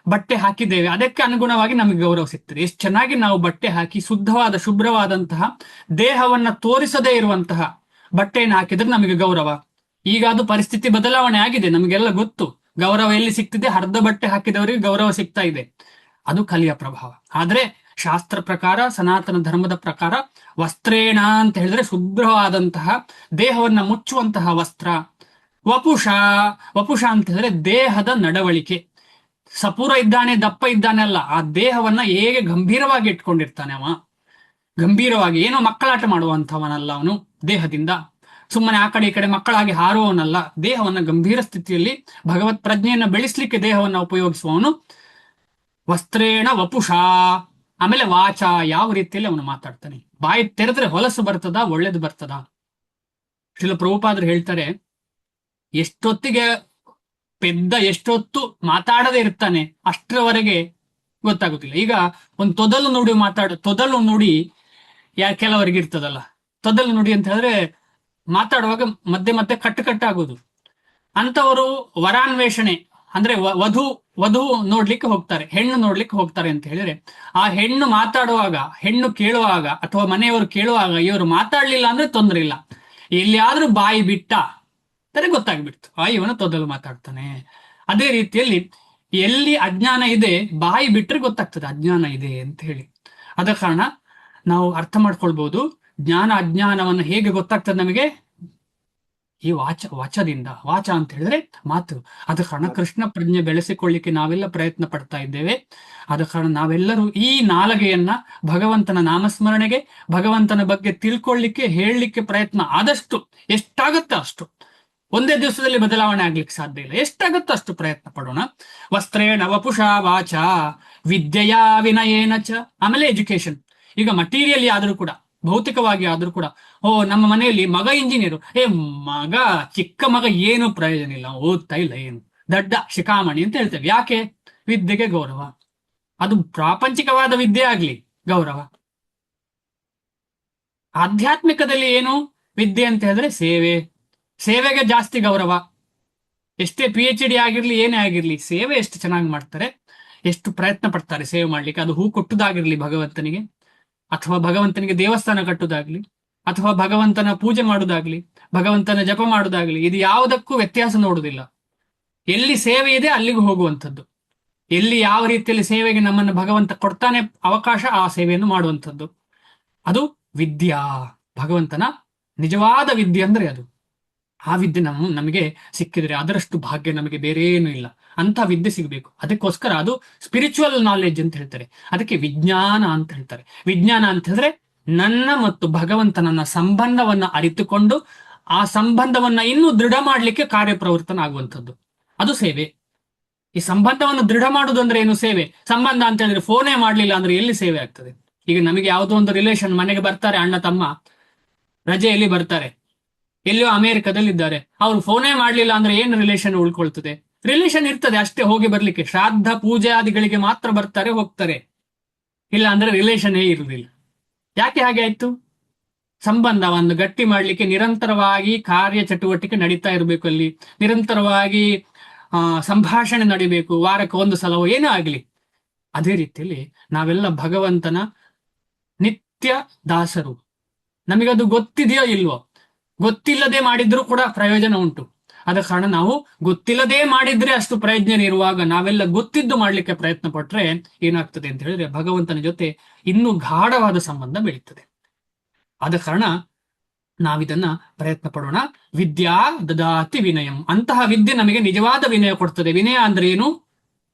ಬಟ್ಟೆ ಹಾಕಿದ್ದೇವೆ ಅದಕ್ಕೆ ಅನುಗುಣವಾಗಿ ನಮಗೆ ಗೌರವ ಸಿಗ್ತದೆ. ಎಷ್ಟು ಚೆನ್ನಾಗಿ ನಾವು ಬಟ್ಟೆ ಹಾಕಿ ಶುದ್ಧವಾದ ಶುಭ್ರವಾದಂತಹ ದೇಹವನ್ನ ತೋರಿಸದೇ ಇರುವಂತಹ ಬಟ್ಟೆಯನ್ನು ಹಾಕಿದ್ರೆ ನಮಗೆ ಗೌರವ. ಈಗ ಅದು ಪರಿಸ್ಥಿತಿ ಬದಲಾವಣೆ ಆಗಿದೆ, ನಮಗೆಲ್ಲ ಗೊತ್ತು. ಗೌರವ ಎಲ್ಲಿ ಸಿಗ್ತಿದೆ? ಅರ್ಧ ಬಟ್ಟೆ ಹಾಕಿದವರಿಗೆ ಗೌರವ ಸಿಗ್ತಾ ಇದೆ. ಅದು ಕಲಿಯ ಪ್ರಭಾವ. ಆದ್ರೆ ಶಾಸ್ತ್ರ ಪ್ರಕಾರ, ಸನಾತನ ಧರ್ಮದ ಪ್ರಕಾರ ವಸ್ತ್ರೇಣ ಅಂತ ಹೇಳಿದ್ರೆ ಶುಭ್ರವಾದಂತಹ ದೇಹವನ್ನ ಮುಚ್ಚುವಂತಹ ವಸ್ತ್ರ. ವಪುಷ, ವಪುಷ ಅಂತ ಹೇಳಿದ್ರೆ ದೇಹದ ನಡವಳಿಕೆ. ಸಪೂರ ಇದ್ದಾನೆ, ದಪ್ಪ ಇದ್ದಾನೆ ಅಲ್ಲ, ಆ ದೇಹವನ್ನ ಹೇಗೆ ಗಂಭೀರವಾಗಿ ಇಟ್ಕೊಂಡಿರ್ತಾನೆ ಅವ. ಗಂಭೀರವಾಗಿ, ಏನೋ ಮಕ್ಕಳಾಟ ಮಾಡುವಂಥವನಲ್ಲ ಅವನು. ದೇಹದಿಂದ ಸುಮ್ಮನೆ ಆ ಕಡೆ ಈ ಕಡೆ ಮಕ್ಕಳಾಗಿ ಹಾರುವವನಲ್ಲ. ದೇಹವನ್ನ ಗಂಭೀರ ಸ್ಥಿತಿಯಲ್ಲಿ ಭಗವತ್ ಪ್ರಜ್ಞೆಯನ್ನ ಬೆಳೆಸಲಿಕ್ಕೆ ದೇಹವನ್ನ ಉಪಯೋಗಿಸುವವನು. ವಸ್ತ್ರೇಣ ವಪುಷ. ಆಮೇಲೆ ವಾಚ, ಯಾವ ರೀತಿಯಲ್ಲಿ ಅವನು ಮಾತಾಡ್ತಾನೆ. ಬಾಯಿ ತೆರೆದ್ರೆ ಹೊಲಸು ಬರ್ತದ, ಒಳ್ಳೇದು ಬರ್ತದ. ಶ್ರೀಲ ಪ್ರಭುಪಾದರು ಹೇಳ್ತಾರೆ, ಎಷ್ಟೊತ್ತಿಗೆ ಎಷ್ಟೊತ್ತು ಮಾತಾಡದೇ ಇರ್ತಾನೆ ಅಷ್ಟರವರೆಗೆ ಗೊತ್ತಾಗುತ್ತಿಲ್ಲ. ಈಗ ಒಂದು ತೊದಲು ನುಡಿ ಕೆಲವರಿಗೆ ಇರ್ತದಲ್ಲ. ತೊದಲು ನುಡಿ ಅಂತ ಹೇಳಿದ್ರೆ ಮಾತಾಡುವಾಗ ಮಧ್ಯೆ ಮಧ್ಯೆ ಕಟ್ಟಾಗೋದು. ಅಂತವರು ವರಾನ್ವೇಷಣೆ ಅಂದ್ರೆ ವಧು ನೋಡ್ಲಿಕ್ಕೆ ಹೋಗ್ತಾರೆ, ಹೆಣ್ಣು ನೋಡ್ಲಿಕ್ಕೆ ಹೋಗ್ತಾರೆ ಅಂತ ಹೇಳಿದ್ರೆ, ಆ ಹೆಣ್ಣು ಮಾತಾಡುವಾಗ, ಹೆಣ್ಣು ಕೇಳುವಾಗ ಅಥವಾ ಮನೆಯವರು ಕೇಳುವಾಗ ಇವರು ಮಾತಾಡ್ಲಿಲ್ಲ ಅಂದ್ರೆ ತೊಂದರೆ ಇಲ್ಲ. ಎಲ್ಲಿಯಾದ್ರೂ ಬಾಯಿ ಬಿಟ್ಟ ತಾರೆ ಗೊತ್ತಾಗ್ಬಿಡ್ತು, ಇವನು ತೊದಲು ಮಾತಾಡ್ತಾನೆ. ಅದೇ ರೀತಿಯಲ್ಲಿ ಎಲ್ಲಿ ಅಜ್ಞಾನ ಇದೆ, ಬಾಯಿ ಬಿಟ್ರೆ ಗೊತ್ತಾಗ್ತದೆ ಅಜ್ಞಾನ ಇದೆ ಅಂತ ಹೇಳಿ. ಆದ ಕಾರಣ ನಾವು ಅರ್ಥ ಮಾಡ್ಕೊಳ್ಬಹುದು, ಜ್ಞಾನ ಅಜ್ಞಾನವನ್ನು ಹೇಗೆ ಗೊತ್ತಾಗ್ತದೆ ನಮಗೆ, ಈ ವಾಚದಿಂದ. ವಾಚ ಅಂತ ಹೇಳಿದ್ರೆ ಮಾತು. ಆದ ಕಾರಣ ಕೃಷ್ಣ ಪ್ರಜ್ಞೆ ಬೆಳೆಸಿಕೊಳ್ಳಿಕ್ಕೆ ನಾವೆಲ್ಲ ಪ್ರಯತ್ನ ಪಡ್ತಾ ಇದ್ದೇವೆ. ಆದ ಕಾರಣ ನಾವೆಲ್ಲರೂ ಈ ನಾಲಗೆಯನ್ನ ಭಗವಂತನ ನಾಮಸ್ಮರಣೆಗೆ, ಭಗವಂತನ ಬಗ್ಗೆ ತಿಳ್ಕೊಳ್ಳಿಕ್ಕೆ, ಹೇಳಲಿಕ್ಕೆ ಪ್ರಯತ್ನ ಆದಷ್ಟು ಎಷ್ಟಾಗತ್ತೆ ಅಷ್ಟು. ಒಂದೇ ದಿವಸದಲ್ಲಿ ಬದಲಾವಣೆ ಆಗ್ಲಿಕ್ಕೆ ಸಾಧ್ಯ ಇಲ್ಲ, ಎಷ್ಟಾಗತ್ತೋ ಅಷ್ಟು ಪ್ರಯತ್ನ ಪಡೋಣ. ವಸ್ತ್ರೇಣ ವಪುಷ ವಾಚ ವಿದ್ಯೆಯ ವಿನಯೇನ ಚ. ಆಮೇಲೆ ಎಜುಕೇಶನ್. ಈಗ ಮಟೀರಿಯಲಿ ಆದ್ರೂ ಕೂಡ, ಭೌತಿಕವಾಗಿ ಆದ್ರೂ ಕೂಡ, ನಮ್ಮ ಮನೆಯಲ್ಲಿ ಮಗ ಇಂಜಿನಿಯರು, ಮಗ ಚಿಕ್ಕ ಮಗ ಏನು ಪ್ರಯೋಜನ ಇಲ್ಲ, ಓದ್ತಾ ಇಲ್ಲ, ಏನು ದಡ್ಡ ಶಿಖಾಮಣಿ ಅಂತ ಹೇಳ್ತೇವೆ. ಯಾಕೆ? ವಿದ್ಯೆಗೆ ಗೌರವ. ಅದು ಪ್ರಾಪಂಚಿಕವಾದ ವಿದ್ಯೆ ಆಗ್ಲಿ ಗೌರವ. ಆಧ್ಯಾತ್ಮಿಕದಲ್ಲಿ ಏನು ವಿದ್ಯೆ ಅಂತ ಹೇಳಿದ್ರೆ ಸೇವೆ. ಸೇವೆಗೆ ಜಾಸ್ತಿ ಗೌರವ. ಎಷ್ಟೇ PhD ಆಗಿರ್ಲಿ, ಏನೇ ಆಗಿರ್ಲಿ, ಸೇವೆ ಎಷ್ಟು ಚೆನ್ನಾಗಿ ಮಾಡ್ತಾರೆ, ಎಷ್ಟು ಪ್ರಯತ್ನ ಪಡ್ತಾರೆ ಸೇವೆ ಮಾಡ್ಲಿಕ್ಕೆ. ಅದು ಹೂ ಕೊಟ್ಟುದಾಗಿರ್ಲಿ ಭಗವಂತನಿಗೆ, ಅಥವಾ ಭಗವಂತನಿಗೆ ದೇವಸ್ಥಾನ ಕಟ್ಟುದಾಗ್ಲಿ, ಅಥವಾ ಭಗವಂತನ ಪೂಜೆ ಮಾಡುದಾಗ್ಲಿ, ಭಗವಂತನ ಜಪ ಮಾಡುದಾಗ್ಲಿ, ಇದು ಯಾವುದಕ್ಕೂ ವ್ಯತ್ಯಾಸ ನೋಡುವುದಿಲ್ಲ. ಎಲ್ಲಿ ಸೇವೆ ಇದೆ ಅಲ್ಲಿಗೂ ಹೋಗುವಂಥದ್ದು. ಎಲ್ಲಿ ಯಾವ ರೀತಿಯಲ್ಲಿ ಸೇವೆಗೆ ನಮ್ಮನ್ನು ಭಗವಂತ ಕೊಡ್ತಾನೆ ಅವಕಾಶ, ಆ ಸೇವೆಯನ್ನು ಮಾಡುವಂಥದ್ದು. ಅದು ವಿದ್ಯಾ. ಭಗವಂತನ ನಿಜವಾದ ವಿದ್ಯೆ ಅಂದ್ರೆ ಅದು. ಆ ವಿದ್ಯೆ ನಮಗೆ ಸಿಕ್ಕಿದ್ರೆ ಅದರಷ್ಟು ಭಾಗ್ಯ ನಮಗೆ ಬೇರೆ ಏನೂ ಇಲ್ಲ. ಅಂತ ವಿದ್ಯೆ ಸಿಗಬೇಕು. ಅದಕ್ಕೋಸ್ಕರ ಅದು ಸ್ಪಿರಿಚುವಲ್ ನಾಲೆಡ್ಜ್ ಅಂತ ಹೇಳ್ತಾರೆ. ಅದಕ್ಕೆ ವಿಜ್ಞಾನ ಅಂತ ಹೇಳ್ತಾರೆ. ವಿಜ್ಞಾನ ಅಂತ ಹೇಳಿದ್ರೆ ನನ್ನ ಮತ್ತು ಭಗವಂತನನ್ನ ಸಂಬಂಧವನ್ನ ಅರಿತುಕೊಂಡು ಆ ಸಂಬಂಧವನ್ನ ಇನ್ನೂ ದೃಢ ಮಾಡ್ಲಿಕ್ಕೆ ಕಾರ್ಯಪ್ರವರ್ತನ ಆಗುವಂಥದ್ದು. ಅದು ಸೇವೆ. ಈ ಸಂಬಂಧವನ್ನು ದೃಢ ಮಾಡುದು ಅಂದ್ರೆ ಏನು? ಸೇವೆ. ಸಂಬಂಧ ಅಂತ ಹೇಳಿದ್ರೆ ಫೋನೇ ಮಾಡ್ಲಿಲ್ಲ ಅಂದ್ರೆ ಎಲ್ಲಿ ಸೇವೆ ಆಗ್ತದೆ? ಈಗ ನಮಗೆ ಯಾವುದೋ ಒಂದು ರಿಲೇಷನ್ ಮನೆಗೆ ಬರ್ತಾರೆ, ಅಣ್ಣ ತಮ್ಮ ರಜೆಯಲ್ಲಿ ಬರ್ತಾರೆ, ಎಲ್ಲಿಯೋ ಅಮೆರಿಕದಲ್ಲಿ ಇದ್ದಾರೆ, ಅವ್ರು ಫೋನೇ ಮಾಡ್ಲಿಲ್ಲ ಅಂದ್ರೆ ಏನು ರಿಲೇಷನ್ ಉಳ್ಕೊಳ್ತದೆ? ರಿಲೇಷನ್ ಇರ್ತದೆ ಅಷ್ಟೇ, ಹೋಗಿ ಬರ್ಲಿಕ್ಕೆ ಶ್ರಾದ್ದ ಪೂಜೆ ಆದಿಗಳಿಗೆ ಮಾತ್ರ ಬರ್ತಾರೆ, ಹೋಗ್ತಾರೆ. ಇಲ್ಲ ಅಂದ್ರೆ ರಿಲೇಷನ್ನೇ ಇರುವುದಿಲ್ಲ. ಯಾಕೆ ಹಾಗೆ ಆಯ್ತು? ಸಂಬಂಧವನ್ನು ಗಟ್ಟಿ ಮಾಡ್ಲಿಕ್ಕೆ ನಿರಂತರವಾಗಿ ಕಾರ್ಯ ಚಟುವಟಿಕೆ ನಡೀತಾ ಇರಬೇಕು. ಅಲ್ಲಿ ನಿರಂತರವಾಗಿ ಸಂಭಾಷಣೆ ನಡಿಬೇಕು, ವಾರಕ್ಕೆ ಒಂದು ಸಲವೋ ಏನೋ ಆಗ್ಲಿ. ಅದೇ ರೀತಿಯಲ್ಲಿ ನಾವೆಲ್ಲ ಭಗವಂತನ ನಿತ್ಯ ದಾಸರು. ನಮಗದು ಗೊತ್ತಿದೆಯೋ ಇಲ್ವೋ, ಗೊತ್ತಿಲ್ಲದೆ ಮಾಡಿದ್ರೂ ಕೂಡ ಪ್ರಯೋಜನ ಉಂಟು. ಆದ ಕಾರಣ ನಾವು ಗೊತ್ತಿಲ್ಲದೆ ಮಾಡಿದ್ರೆ ಅಷ್ಟು ಪ್ರಯೋಜನ ಇರುವಾಗ ನಾವೆಲ್ಲ ಗೊತ್ತಿದ್ದು ಮಾಡ್ಲಿಕ್ಕೆ ಪ್ರಯತ್ನ ಪಟ್ರೆ ಏನಾಗ್ತದೆ ಅಂತ ಹೇಳಿದ್ರೆ ಭಗವಂತನ ಜೊತೆ ಇನ್ನೂ ಗಾಢವಾದ ಸಂಬಂಧ ಬೆಳೀತದೆ. ಆದ ಕಾರಣ ನಾವಿದನ್ನ ಪ್ರಯತ್ನ ಪಡೋಣ. ವಿದ್ಯಾ ದದಾತಿ ವಿನಯಂ. ಅಂತಹ ವಿದ್ಯೆ ನಮಗೆ ನಿಜವಾದ ವಿನಯ ಕೊಡ್ತದೆ. ವಿನಯ ಅಂದ್ರೆ ಏನು?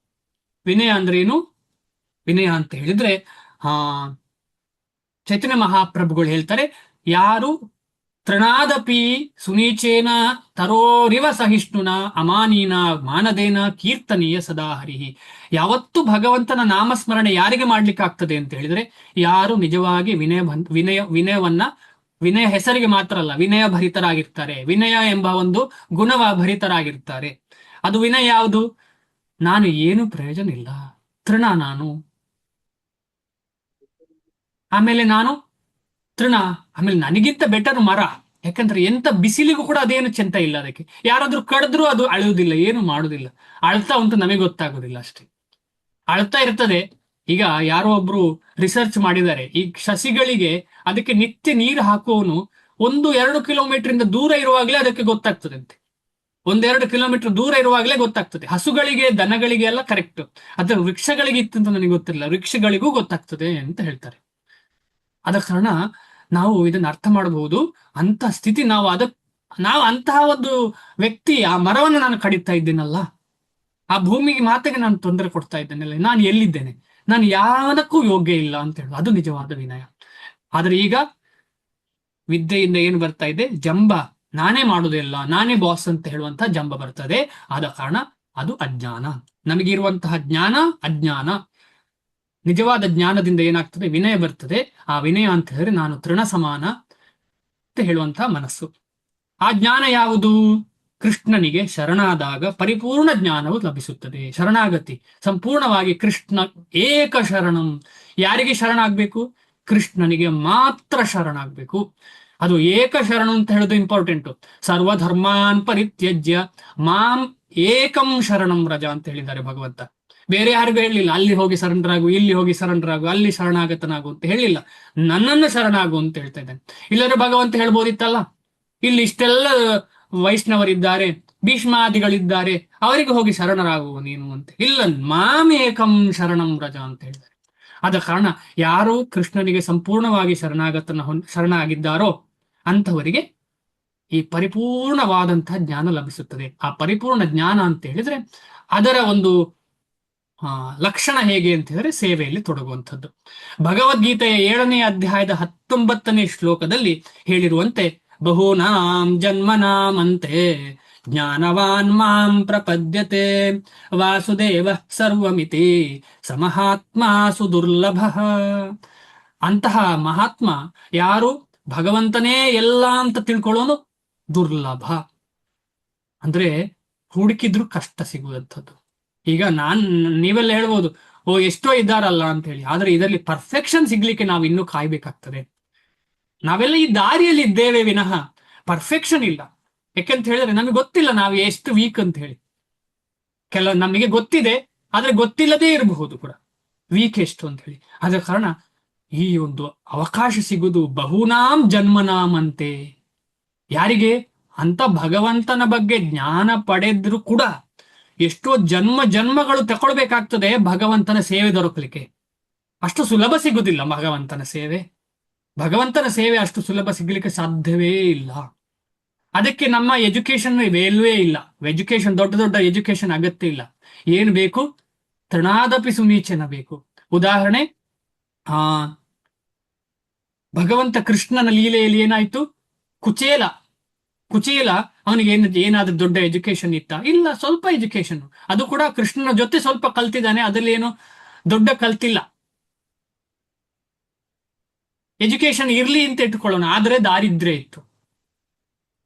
ವಿನಯ ಅಂದ್ರೆ ಏನು? ವಿನಯ ಅಂತ ಹೇಳಿದ್ರೆ ಚೈತನ್ಯ ಮಹಾಪ್ರಭುಗಳು ಹೇಳ್ತಾರೆ, ಯಾರು ತೃಣಾದಪಿ ಸುನೀಚೇನ ತರೋರಿವ ಸಹಿಷ್ಣುನ ಅಮಾನೀನ ಮಾನದೇನ ಕೀರ್ತನೀಯ ಸದಾ ಹರಿಹಿ. ಯಾವತ್ತು ಭಗವಂತನ ನಾಮಸ್ಮರಣೆ ಯಾರಿಗೆ ಮಾಡ್ಲಿಕ್ಕೆ ಆಗ್ತದೆ ಅಂತ ಹೇಳಿದ್ರೆ ಯಾರು ನಿಜವಾಗಿ ವಿನಯ ಹೆಸರಿಗೆ ಮಾತ್ರ ಅಲ್ಲ, ವಿನಯ ಭರಿತರಾಗಿರ್ತಾರೆ. ವಿನಯ ಎಂಬ ಒಂದು ಗುಣವ ಭರಿತರಾಗಿರ್ತಾರೆ. ಅದು ವಿನಯ ಯಾವುದು? ನಾನು ಏನು ಪ್ರಯೋಜನ ಇಲ್ಲ, ತೃಣ ನಾನು, ಆಮೇಲೆ ನಾನು ತೃಣ, ಆಮೇಲೆ ನನಗಿಂತ ಬೆಟರ್ ಮರ. ಯಾಕಂದ್ರೆ ಎಂತ ಬಿಸಿಲಿಗೂ ಕೂಡ ಅದೇನು ಚೆಂತ ಇಲ್ಲ. ಅದಕ್ಕೆ ಯಾರಾದ್ರೂ ಕಡಿದ್ರೂ ಅದು ಅಳುವುದಿಲ್ಲ, ಏನು ಮಾಡುದಿಲ್ಲ. ಅಳ್ತಾ ಉಂಟು, ನಮಗೆ ಗೊತ್ತಾಗುದಿಲ್ಲ ಅಷ್ಟೇ. ಅಳ್ತಾ ಇರ್ತದೆ. ಈಗ ಯಾರೋ ಒಬ್ರು ರಿಸರ್ಚ್ ಮಾಡಿದ್ದಾರೆ, ಈ ಸಸಿಗಳಿಗೆ ಅದಕ್ಕೆ ನಿತ್ಯ ನೀರು ಹಾಕುವವನು 1-2 ಕಿಲೋಮೀಟರ್ ಇಂದ ದೂರ ಇರುವಾಗಲೇ ಅದಕ್ಕೆ ಗೊತ್ತಾಗ್ತದಂತೆ ಒಂದೆರಡು ಕಿಲೋಮೀಟರ್ ದೂರ ಇರುವಾಗಲೇ ಗೊತ್ತಾಗ್ತದೆ. ಹಸುಗಳಿಗೆ, ದನಗಳಿಗೆ ಎಲ್ಲ ಕರೆಕ್ಟ್, ಅದ್ರ ವೃಕ್ಷಗಳಿಗೆ ಇತ್ತು ಅಂತ ನನಗೆ ಗೊತ್ತಿಲ್ಲ, ವೃಕ್ಷಗಳಿಗೂ ಗೊತ್ತಾಗ್ತದೆ ಅಂತ ಹೇಳ್ತಾರೆ. ಆದ ಕಾರಣ ನಾವು ಇದನ್ನ ಅರ್ಥ ಮಾಡಬಹುದು. ಅಂತ ಸ್ಥಿತಿ ನಾವು ಅಂತಹ ಒಂದು ವ್ಯಕ್ತಿ. ಆ ಮರವನ್ನು ನಾನು ಕಡಿತಾ ಇದ್ದೇನಲ್ಲ, ಆ ಭೂಮಿಗೆ ಮಾತೆಗೆ ನಾನು ತೊಂದರೆ ಕೊಡ್ತಾ ಇದ್ದೇನಲ್ಲ, ನಾನು ಎಲ್ಲಿದ್ದೇನೆ, ನಾನು ಯಾವದಕ್ಕೂ ಯೋಗ್ಯ ಇಲ್ಲ ಅಂತ ಹೇಳುದು, ಅದು ನಿಜವಾದ ವಿನಯ. ಆದ್ರೆ ಈಗ ವಿದ್ಯೆಯಿಂದ ಏನು ಬರ್ತಾ ಇದೆ, ಜಂಬ, ನಾನೇ ಮಾಡುವುದಿಲ್ಲ, ನಾನೇ ಬಾಸ್ ಅಂತ ಹೇಳುವಂತ ಜಂಬ ಬರ್ತದೆ. ಆದ ಕಾರಣ ಅದು ಅಜ್ಞಾನ. ನಮಗಿರುವಂತಹ ಜ್ಞಾನ ಅಜ್ಞಾನ. ನಿಜವಾದ ಜ್ಞಾನದಿಂದ ಏನಾಗ್ತದೆ, ವಿನಯ ಬರ್ತದೆ. ಆ ವಿನಯ ಅಂತ ಹೇಳಿದ್ರೆ ನಾನು ತೃಣ ಸಮಾನ ಅಂತ ಹೇಳುವಂತಹ ಮನಸ್ಸು. ಆ ಜ್ಞಾನ ಯಾವುದು? ಕೃಷ್ಣನಿಗೆ ಶರಣಾದಾಗ ಪರಿಪೂರ್ಣ ಜ್ಞಾನವು ಲಭಿಸುತ್ತದೆ. ಶರಣಾಗತಿ ಸಂಪೂರ್ಣವಾಗಿ ಕೃಷ್ಣ ಏಕ ಶರಣಂ. ಯಾರಿಗೆ ಶರಣಾಗಬೇಕು? ಕೃಷ್ಣನಿಗೆ ಮಾತ್ರ ಶರಣಾಗಬೇಕು. ಅದು ಏಕ ಶರಣ ಅಂತ ಹೇಳೋದು ಇಂಪಾರ್ಟೆಂಟ್. ಸರ್ವಧರ್ಮಾನ್ ಪರಿತ್ಯಜ್ಯ ಮಾಂ ಏಕಂ ಶರಣಂ ರಜ ಅಂತ ಹೇಳಿದ್ದಾರೆ ಭಗವಂತ. ಬೇರೆ ಯಾರಿಗೂ ಹೇಳಿಲ್ಲ ಅಲ್ಲಿ ಹೋಗಿ ಶರಣರಾಗು, ಇಲ್ಲಿ ಹೋಗಿ ಶರಣರಾಗು, ಅಲ್ಲಿ ಶರಣಾಗತನಾಗು ಅಂತ ಹೇಳಿಲ್ಲ. ನನ್ನನ್ನು ಶರಣಾಗು ಅಂತ ಹೇಳ್ತಾ ಇದ್ದಾನೆ. ಇಲ್ಲದ್ರೆ ಭಗವಂತ ಹೇಳ್ಬೋದಿತ್ತಲ್ಲ, ಇಲ್ಲಿ ಇಷ್ಟೆಲ್ಲ ವೈಷ್ಣವರಿದ್ದಾರೆ, ಭೀಷ್ಮಾದಿಗಳಿದ್ದಾರೆ, ಅವರಿಗೆ ಹೋಗಿ ಶರಣರಾಗುವ ನೀನು ಅಂತ. ಇಲ್ಲ, ಮಾಮೇಕಂ ಶರಣಂ ರಜ ಅಂತ ಹೇಳಿದ್ದಾರೆ. ಆದ ಕಾರಣ ಯಾರು ಕೃಷ್ಣನಿಗೆ ಸಂಪೂರ್ಣವಾಗಿ ಶರಣಾಗಿದ್ದಾರೋ ಅಂಥವರಿಗೆ ಈ ಪರಿಪೂರ್ಣವಾದಂತಹ ಜ್ಞಾನ ಲಭಿಸುತ್ತದೆ. ಆ ಪರಿಪೂರ್ಣ ಜ್ಞಾನ ಅಂತ ಹೇಳಿದ್ರೆ ಅದರ ಒಂದು ಲಕ್ಷಣ ಹೇಗೆ ಅಂತ ಹೇಳಿದ್ರೆ ಸೇವೆಯಲ್ಲಿ ತೊಡಗುವಂಥದ್ದು. ಭಗವದ್ಗೀತೆಯ 7ನೇ ಅಧ್ಯಾಯದ 19ನೇ ಶ್ಲೋಕದಲ್ಲಿ ಹೇಳಿರುವಂತೆ ಬಹೂನಾಂ ಜನ್ಮನಾಮಂತೆ ಜ್ಞಾನವಾನ್ ಮಾಂ ಪ್ರಪದ್ಯತೆ ವಾಸುದೇವ ಸರ್ವಮಿತಿ ಸಮಹಾತ್ಮ ಸುದುರ್ಲಭ. ಅಂತಹ ಮಹಾತ್ಮ ಯಾರು? ಭಗವಂತನೇ ಎಲ್ಲ ಅಂತ ತಿಳ್ಕೊಳ್ಳೋನು ದುರ್ಲಭ. ಅಂದ್ರೆ ಹುಡುಕಿದ್ರು ಕಷ್ಟ ಸಿಗುವಂಥದ್ದು. ಈಗ ನೀವೆಲ್ಲ ಹೇಳ್ಬೋದು, ಎಷ್ಟೋ ಇದ್ದಾರಲ್ಲ ಅಂತ ಹೇಳಿ, ಆದ್ರೆ ಇದರಲ್ಲಿ ಪರ್ಫೆಕ್ಷನ್ ಸಿಗ್ಲಿಕ್ಕೆ ನಾವು ಇನ್ನೂ ಕಾಯ್ಬೇಕಾಗ್ತದೆ. ನಾವೆಲ್ಲ ಈ ದಾರಿಯಲ್ಲಿ ಇದ್ದೇವೆ ವಿನಃ ಪರ್ಫೆಕ್ಷನ್ ಇಲ್ಲ. ಯಾಕೆಂತ ಹೇಳಿದ್ರೆ ನಮಗೆ ಗೊತ್ತಿಲ್ಲ ನಾವು ಎಷ್ಟು ವೀಕ್ ಅಂತ ಹೇಳಿ. ನಮಗೆ ಗೊತ್ತಿದೆ, ಆದ್ರೆ ಗೊತ್ತಿಲ್ಲದೇ ಇರಬಹುದು ಕೂಡ ವೀಕ್ ಎಷ್ಟು ಅಂತ ಹೇಳಿ. ಆದ ಕಾರಣ ಈ ಒಂದು ಅವಕಾಶ ಸಿಗುವುದು ಬಹುನಾಂ ಜನ್ಮನಾಂ ಅಂತೆ. ಯಾರಿಗೆ? ಅಂತ ಭಗವಂತನ ಬಗ್ಗೆ ಜ್ಞಾನ ಪಡೆದ್ರು ಕೂಡ ಎಷ್ಟೋ ಜನ್ಮಗಳು ತಗೊಳ್ಬೇಕಾಗ್ತದೆ ಭಗವಂತನ ಸೇವೆ ದೊರಕಲಿಕ್ಕೆ. ಅಷ್ಟು ಸುಲಭ ಸಿಗುದಿಲ್ಲ ಭಗವಂತನ ಸೇವೆ. ಭಗವಂತನ ಸೇವೆ ಅಷ್ಟು ಸುಲಭ ಸಿಗ್ಲಿಕ್ಕೆ ಸಾಧ್ಯವೇ ಇಲ್ಲ. ಅದಕ್ಕೆ ನಮ್ಮ ಎಜುಕೇಶನ್ ವ್ಯಾಲ್ಯೂವೇ ಇಲ್ಲ. ಎಜುಕೇಶನ್, ದೊಡ್ಡ ದೊಡ್ಡ ಎಜುಕೇಶನ್ ಅಗತ್ಯ ಇಲ್ಲ. ಏನು ಬೇಕು? ತೃಣಾದಪಿ ಸುನೀಚನ ಬೇಕು. ಉದಾಹರಣೆ, ಭಗವಂತ ಕೃಷ್ಣನ ಲೀಲೆಯಲ್ಲಿ ಏನಾಯ್ತು? ಕುಚೇಲ ಅವನಿಗೆ ಏನಾದ್ರೂ ದೊಡ್ಡ ಎಜುಕೇಶನ್ ಇತ್ತ? ಇಲ್ಲ, ಸ್ವಲ್ಪ ಎಜುಕೇಶನ್. ಅದು ಕೂಡ ಕೃಷ್ಣನ ಜೊತೆ ಸ್ವಲ್ಪ ಕಲ್ತಿದ್ದಾನೆ, ಅದರಲ್ಲಿ ಏನು ದೊಡ್ಡ ಕಲ್ತಿಲ್ಲ. ಎಜುಕೇಶನ್ ಇರ್ಲಿ ಅಂತ ಇಟ್ಕೊಳ್ಳೋಣ, ಆದ್ರೆ ದಾರಿದ್ರ್ಯ ಇತ್ತು.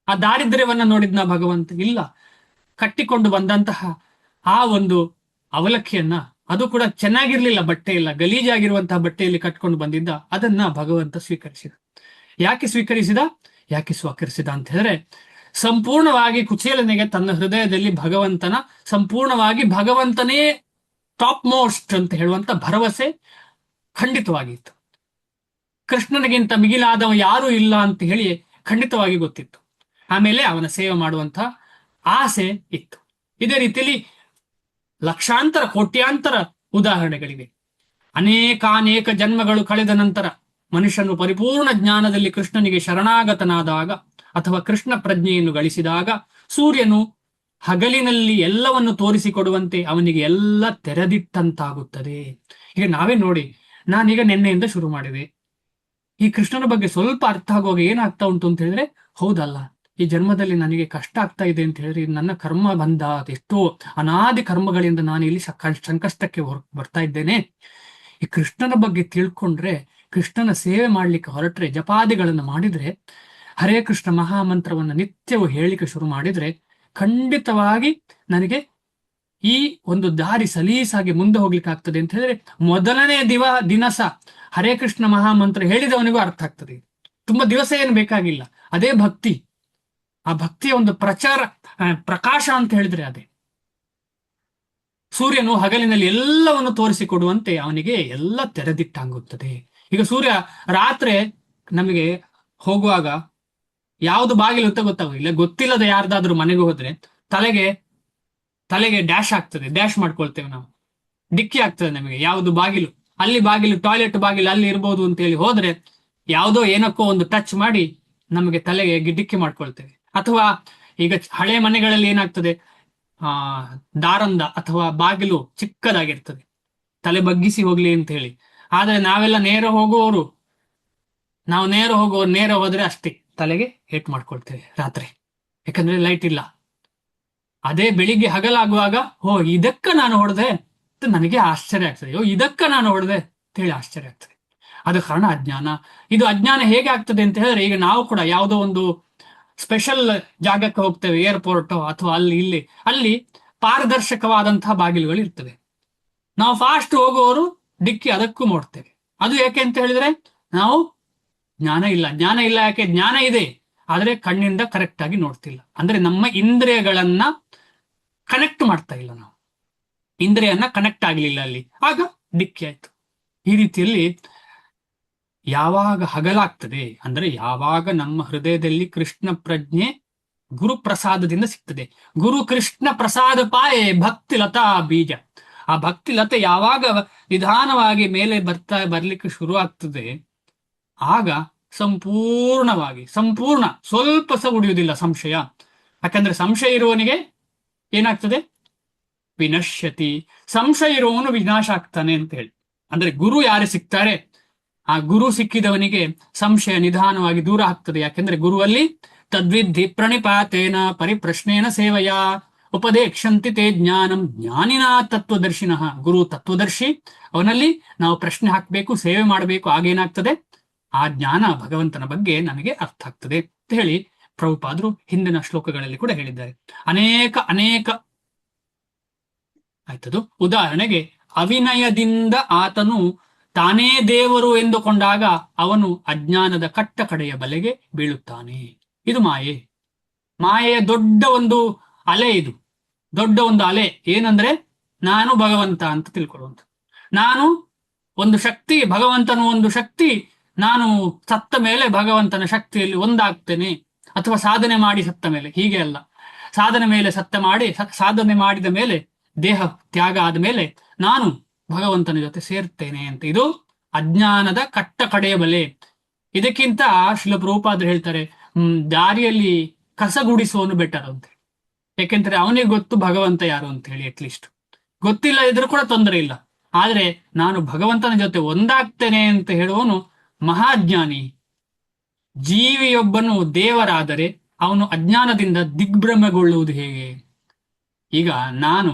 ಆ ದಾರಿದ್ರ್ಯವನ್ನ ನೋಡಿದ್ನ ಭಗವಂತ? ಇಲ್ಲ. ಕಟ್ಟಿಕೊಂಡು ಬಂದಂತಹ ಆ ಒಂದು ಅವಲಕ್ಕಿಯನ್ನ, ಅದು ಕೂಡ ಚೆನ್ನಾಗಿರ್ಲಿಲ್ಲ, ಬಟ್ಟೆ ಇಲ್ಲ, ಗಲೀಜಾಗಿರುವಂತಹ ಬಟ್ಟೆಯಲ್ಲಿ ಕಟ್ಕೊಂಡು ಬಂದಿದ್ದ, ಅದನ್ನ ಭಗವಂತ ಸ್ವೀಕರಿಸಿದ. ಯಾಕೆ ಸ್ವೀಕರಿಸಿದ? ಯಾಕೆ ಸ್ವೀಕರಿಸಿದ ಅಂತ ಹೇಳಿದ್ರೆ, ಸಂಪೂರ್ಣವಾಗಿ ಕುಚೇಲನಿಗೆ ತನ್ನ ಹೃದಯದಲ್ಲಿ ಭಗವಂತನೇ ಟಾಪ್ ಮೋಸ್ಟ್ ಅಂತ ಹೇಳುವಂತ ಭರವಸೆ ಖಂಡಿತವಾಗಿತ್ತು. ಕೃಷ್ಣನಿಗಿಂತ ಮಿಗಿಲಾದವ ಯಾರೂ ಇಲ್ಲ ಅಂತ ಹೇಳಿ ಖಂಡಿತವಾಗಿ ಗೊತ್ತಿತ್ತು. ಆಮೇಲೆ ಅವನ ಸೇವೆ ಮಾಡುವಂತ ಆಸೆ ಇತ್ತು. ಇದೇ ರೀತಿಯಲ್ಲಿ ಲಕ್ಷಾಂತರ ಕೋಟ್ಯಾಂತರ ಉದಾಹರಣೆಗಳಿವೆ. ಅನೇಕ ಜನ್ಮಗಳು ಕಳೆದ ನಂತರ ಮನುಷ್ಯನು ಪರಿಪೂರ್ಣ ಜ್ಞಾನದಲ್ಲಿ ಕೃಷ್ಣನಿಗೆ ಶರಣಾಗತನಾದಾಗ ಅಥವಾ ಕೃಷ್ಣ ಪ್ರಜ್ಞೆಯನ್ನು ಗಳಿಸಿದಾಗ ಸೂರ್ಯನು ಹಗಲಿನಲ್ಲಿ ಎಲ್ಲವನ್ನು ತೋರಿಸಿಕೊಡುವಂತೆ ಅವನಿಗೆ ಎಲ್ಲ ತೆರೆದಿಟ್ಟಂತಾಗುತ್ತದೆ. ಈಗ ನಾವೇ ನೋಡಿ, ನಾನೀಗ ನಿನ್ನೆಯಿಂದ ಶುರು ಮಾಡಿದೆ. ಈ ಕೃಷ್ಣನ ಬಗ್ಗೆ ಸ್ವಲ್ಪ ಅರ್ಥ ಆಗುವಾಗ ಏನಾಗ್ತಾ ಉಂಟು ಅಂತ ಹೇಳಿದ್ರೆ, ಹೌದಲ್ಲ, ಈ ಜನ್ಮದಲ್ಲಿ ನನಗೆ ಕಷ್ಟ ಆಗ್ತಾ ಇದೆ ಅಂತ ಹೇಳಿದ್ರೆ ನನ್ನ ಕರ್ಮ ಬಂದ, ಎಷ್ಟೋ ಅನಾದಿ ಕರ್ಮಗಳಿಂದ ನಾನು ಇಲ್ಲಿ ಸಂಕಷ್ಟಕ್ಕೆ ಬರ್ತಾ ಇದ್ದೇನೆ. ಈ ಕೃಷ್ಣನ ಬಗ್ಗೆ ತಿಳ್ಕೊಂಡ್ರೆ, ಕೃಷ್ಣನ ಸೇವೆ ಮಾಡ್ಲಿಕ್ಕೆ ಹೊರಟ್ರೆ, ಜಪಾದಿಗಳನ್ನು ಮಾಡಿದ್ರೆ, ಹರೇ ಕೃಷ್ಣ ಮಹಾಮಂತ್ರವನ್ನು ನಿತ್ಯವೂ ಹೇಳಿಕೆ ಶುರು ಮಾಡಿದ್ರೆ, ಖಂಡಿತವಾಗಿ ನನಗೆ ಈ ಒಂದು ದಾರಿ ಸಲೀಸಾಗಿ ಮುಂದೆ ಹೋಗ್ಲಿಕ್ಕೆ ಆಗ್ತದೆ ಅಂತ ಹೇಳಿದ್ರೆ, ಮೊದಲನೇ ದಿನಸ ಹರೇ ಕೃಷ್ಣ ಮಹಾಮಂತ್ರ ಹೇಳಿದವನಿಗೂ ಅರ್ಥ ಆಗ್ತದೆ. ತುಂಬಾ ದಿವಸ ಏನು ಬೇಕಾಗಿಲ್ಲ. ಅದೇ ಭಕ್ತಿ. ಆ ಭಕ್ತಿಯ ಒಂದು ಪ್ರಕಾಶ ಅಂತ ಹೇಳಿದ್ರೆ ಅದೇ. ಸೂರ್ಯನು ಹಗಲಿನಲ್ಲಿ ಎಲ್ಲವನ್ನು ತೋರಿಸಿಕೊಡುವಂತೆ ಅವನಿಗೆ ಎಲ್ಲ ತೆರೆದಿಟ್ಟಾಗುತ್ತದೆ. ಈಗ ಸೂರ್ಯ ರಾತ್ರಿ ನಮಗೆ ಹೋಗುವಾಗ ಯಾವುದು ಬಾಗಿಲು ಅಂತ ಗೊತ್ತಿಲ್ಲದ ಯಾರ್ದಾದ್ರೂ ಮನೆಗೆ ಹೋದ್ರೆ ತಲೆಗೆ ತಲೆಗೆ ಡ್ಯಾಶ್ ಆಗ್ತದೆ, ಡ್ಯಾಶ್ ಮಾಡ್ಕೊಳ್ತೇವೆ ನಾವು, ಡಿಕ್ಕಿ ಆಗ್ತದೆ ನಮಗೆ. ಯಾವುದು ಬಾಗಿಲು, ಅಲ್ಲಿ ಬಾಗಿಲು, ಟಾಯ್ಲೆಟ್ ಬಾಗಿಲು ಅಲ್ಲಿ ಇರ್ಬೋದು ಅಂತೇಳಿ ಹೋದ್ರೆ ಯಾವುದೋ ಏನಕ್ಕೋ ಒಂದು ಟಚ್ ಮಾಡಿ ನಮಗೆ ತಲೆಗೆ ಡಿಕ್ಕಿ ಮಾಡ್ಕೊಳ್ತೇವೆ. ಅಥವಾ ಈಗ ಹಳೆ ಮನೆಗಳಲ್ಲಿ ಏನಾಗ್ತದೆ, ಆ ದಾರಂದ ಅಥವಾ ಬಾಗಿಲು ಚಿಕ್ಕದಾಗಿರ್ತದೆ, ತಲೆ ಬಗ್ಗಿಸಿ ಹೋಗ್ಲಿ ಅಂತ ಹೇಳಿ. ಆದ್ರೆ ನಾವೆಲ್ಲ ನಾವು ನೇರ ಹೋದ್ರೆ ಅಷ್ಟೇ ತಲೆಗೆ ಏಟ್ ಮಾಡ್ಕೊಳ್ತೇವೆ ರಾತ್ರಿ, ಯಾಕಂದ್ರೆ ಲೈಟ್ ಇಲ್ಲ. ಅದೇ ಬೆಳಿಗ್ಗೆ ಹಗಲಾಗುವಾಗ ಇದಕ್ಕ ನಾನು ಹೊಡೆದೆ ಅಂತ ನನಗೆ ಆಶ್ಚರ್ಯ ಆಗ್ತದೆ. ಇದಕ್ಕ ನಾನು ಹೊಡೆದೆ ಅಂತ ಹೇಳಿ ಆಶ್ಚರ್ಯ ಆಗ್ತದೆ. ಅದ ಕಾರಣ ಅಜ್ಞಾನ. ಇದು ಅಜ್ಞಾನ ಹೇಗೆ ಆಗ್ತದೆ ಅಂತ ಹೇಳಿದ್ರೆ, ಈಗ ನಾವು ಕೂಡ ಯಾವುದೋ ಒಂದು ಸ್ಪೆಷಲ್ ಜಾಗಕ್ಕೆ ಹೋಗ್ತೇವೆ, ಏರ್ಪೋರ್ಟ್ ಅಥವಾ ಅಲ್ಲಿ ಪಾರದರ್ಶಕವಾದಂತಹ ಬಾಗಿಲುಗಳು ಇರ್ತವೆ. ನಾವು ಫಾಸ್ಟ್ ಹೋಗುವವರು ಡಿಕ್ಕಿ ಅದಕ್ಕೂ ನೋಡ್ತೇವೆ. ಅದು ಯಾಕೆ ಅಂತ ಹೇಳಿದ್ರೆ ನಾವು ಜ್ಞಾನ ಇಲ್ಲ. ಯಾಕೆ? ಜ್ಞಾನ ಇದೆ, ಆದ್ರೆ ಕಣ್ಣಿಂದ ಕರೆಕ್ಟ್ ಆಗಿ ನೋಡ್ತಿಲ್ಲ. ಅಂದ್ರೆ ನಮ್ಮ ಇಂದ್ರಿಯಗಳನ್ನ ಕನೆಕ್ಟ್ ಮಾಡ್ತಾ ಇಲ್ಲ ನಾವು, ಇಂದ್ರಿಯನ್ನ ಕನೆಕ್ಟ್ ಆಗ್ಲಿಲ್ಲ ಅಲ್ಲಿ, ಆಗ ಡಿಕ್ಕಿ ಆಯ್ತು. ಈ ರೀತಿಯಲ್ಲಿ ಯಾವಾಗ ಹಗಲಾಗ್ತದೆ ಅಂದ್ರೆ ಯಾವಾಗ ನಮ್ಮ ಹೃದಯದಲ್ಲಿ ಕೃಷ್ಣ ಪ್ರಜ್ಞೆ ಗುರು ಪ್ರಸಾದದಿಂದ ಸಿಗ್ತದೆ. ಗುರು ಕೃಷ್ಣ ಪ್ರಸಾದ ಪಾಯೆ ಭಕ್ತಿ ಲತಾ ಬೀಜ. ಆ ಭಕ್ತಿ ಲತೆ ಯಾವಾಗ ನಿಧಾನವಾಗಿ ಮೇಲೆ ಬರ್ಲಿಕ್ಕೆ ಶುರು ಆಗ್ತದೆ, ಆಗ ಸಂಪೂರ್ಣ ಸ್ವಲ್ಪ ಸಹ ಉಳಿಯುವುದಿಲ್ಲ ಸಂಶಯ. ಯಾಕಂದ್ರೆ ಸಂಶಯ ಇರುವವನಿಗೆ ಏನಾಗ್ತದೆ? ವಿನಶ್ಯತಿ. ಸಂಶಯ ಇರುವವನು ವಿನಾಶ ಆಗ್ತಾನೆ ಅಂತ ಹೇಳಿ. ಅಂದ್ರೆ ಗುರು ಯಾರು ಸಿಗ್ತಾರೆ, ಆ ಗುರು ಸಿಕ್ಕಿದವನಿಗೆ ಸಂಶಯ ನಿಧಾನವಾಗಿ ದೂರ ಆಗ್ತದೆ. ಯಾಕೆಂದ್ರೆ ಗುರುವಲ್ಲಿ ತದ್ವಿಧಿ ಪ್ರಣಿಪಾತೇನ ಪರಿಪ್ರಶ್ನೇನ ಸೇವಯ ಉಪದೇಕ್ಷಂತಿ ತೇ ಜ್ಞಾನಂ ಜ್ಞಾನಿನ ತತ್ವದರ್ಶಿನಃ. ಗುರು ತತ್ವದರ್ಶಿ, ಅವನಲ್ಲಿ ನಾವು ಪ್ರಶ್ನೆ ಹಾಕಬೇಕು, ಸೇವೆ ಮಾಡಬೇಕು. ಆಗೇನಾಗ್ತದೆ? ಆ ಜ್ಞಾನ ಭಗವಂತನ ಬಗ್ಗೆ ನನಗೆ ಅರ್ಥ ಆಗ್ತದೆ ಅಂತ ಹೇಳಿ ಪ್ರಭುಪಾದರು ಹಿಂದಿನ ಶ್ಲೋಕಗಳಲ್ಲಿ ಕೂಡ ಹೇಳಿದ್ದಾರೆ. ಅನೇಕ ಆಯ್ತದು. ಉದಾಹರಣೆಗೆ, ಅವಿನಯದಿಂದ ಆತನು ತಾನೇ ದೇವರು ಎಂದುಕೊಂಡಾಗ ಅವನು ಅಜ್ಞಾನದ ಕಟ್ಟ ಕಡೆಯ ಬಲೆಗೆ ಬೀಳುತ್ತಾನೆ. ಇದು ಮಾಯೆಯ ದೊಡ್ಡ ಒಂದು ಅಲೆ. ಇದು ದೊಡ್ಡ ಒಂದು ಅಲೆ. ಏನಂದ್ರೆ ನಾನು ಭಗವಂತ ಅಂತ ತಿಳ್ಕೊಳ್ಳುವಂತ. ನಾನು ಒಂದು ಶಕ್ತಿ, ಭಗವಂತನು ಒಂದು ಶಕ್ತಿ. ನಾನು ಸತ್ತ ಮೇಲೆ ಭಗವಂತನ ಶಕ್ತಿಯಲ್ಲಿ ಒಂದಾಗ್ತೇನೆ, ಅಥವಾ ಸಾಧನೆ ಮಾಡಿ ಸತ್ತ ಮೇಲೆ. ಹೀಗೆ ಅಲ್ಲ, ಸಾಧನೆ ಮಾಡಿದ ಮೇಲೆ, ದೇಹ ತ್ಯಾಗ ಆದ ಮೇಲೆ ನಾನು ಭಗವಂತನ ಜೊತೆ ಸೇರ್ತೇನೆ ಅಂತ. ಇದು ಅಜ್ಞಾನದ ಕಟ್ಟ ಕಡೆಯ ಬಲೆ. ಇದಕ್ಕಿಂತ ಶ್ರೀಲ ಪ್ರಭುಪಾದರು ಹೇಳ್ತಾರೆ, ದಾರಿಯಲ್ಲಿ ಕಸಗುಡಿಸುವನು ಬೆಟರ್ ಅಂತ. ಯಾಕೆಂದ್ರೆ ಅವನಿಗೆ ಗೊತ್ತು ಭಗವಂತ ಯಾರು ಅಂತ ಹೇಳಿ. ಅಟ್ಲೀಸ್ಟ್ ಗೊತ್ತಿಲ್ಲ ಇದ್ರೂ ಕೂಡ ತೊಂದರೆ ಇಲ್ಲ, ಆದ್ರೆ ನಾನು ಭಗವಂತನ ಜೊತೆ ಒಂದಾಗ್ತೇನೆ ಅಂತ ಹೇಳುವವನು ಮಹಾಜ್ಞಾನಿ. ಜೀವಿಯೊಬ್ಬನು ದೇವರಾದರೆ ಅವನು ಅಜ್ಞಾನದಿಂದ ದಿಗ್ಭ್ರಮೆಗೊಳ್ಳುವುದು ಹೇಗೆ? ಈಗ ನಾನು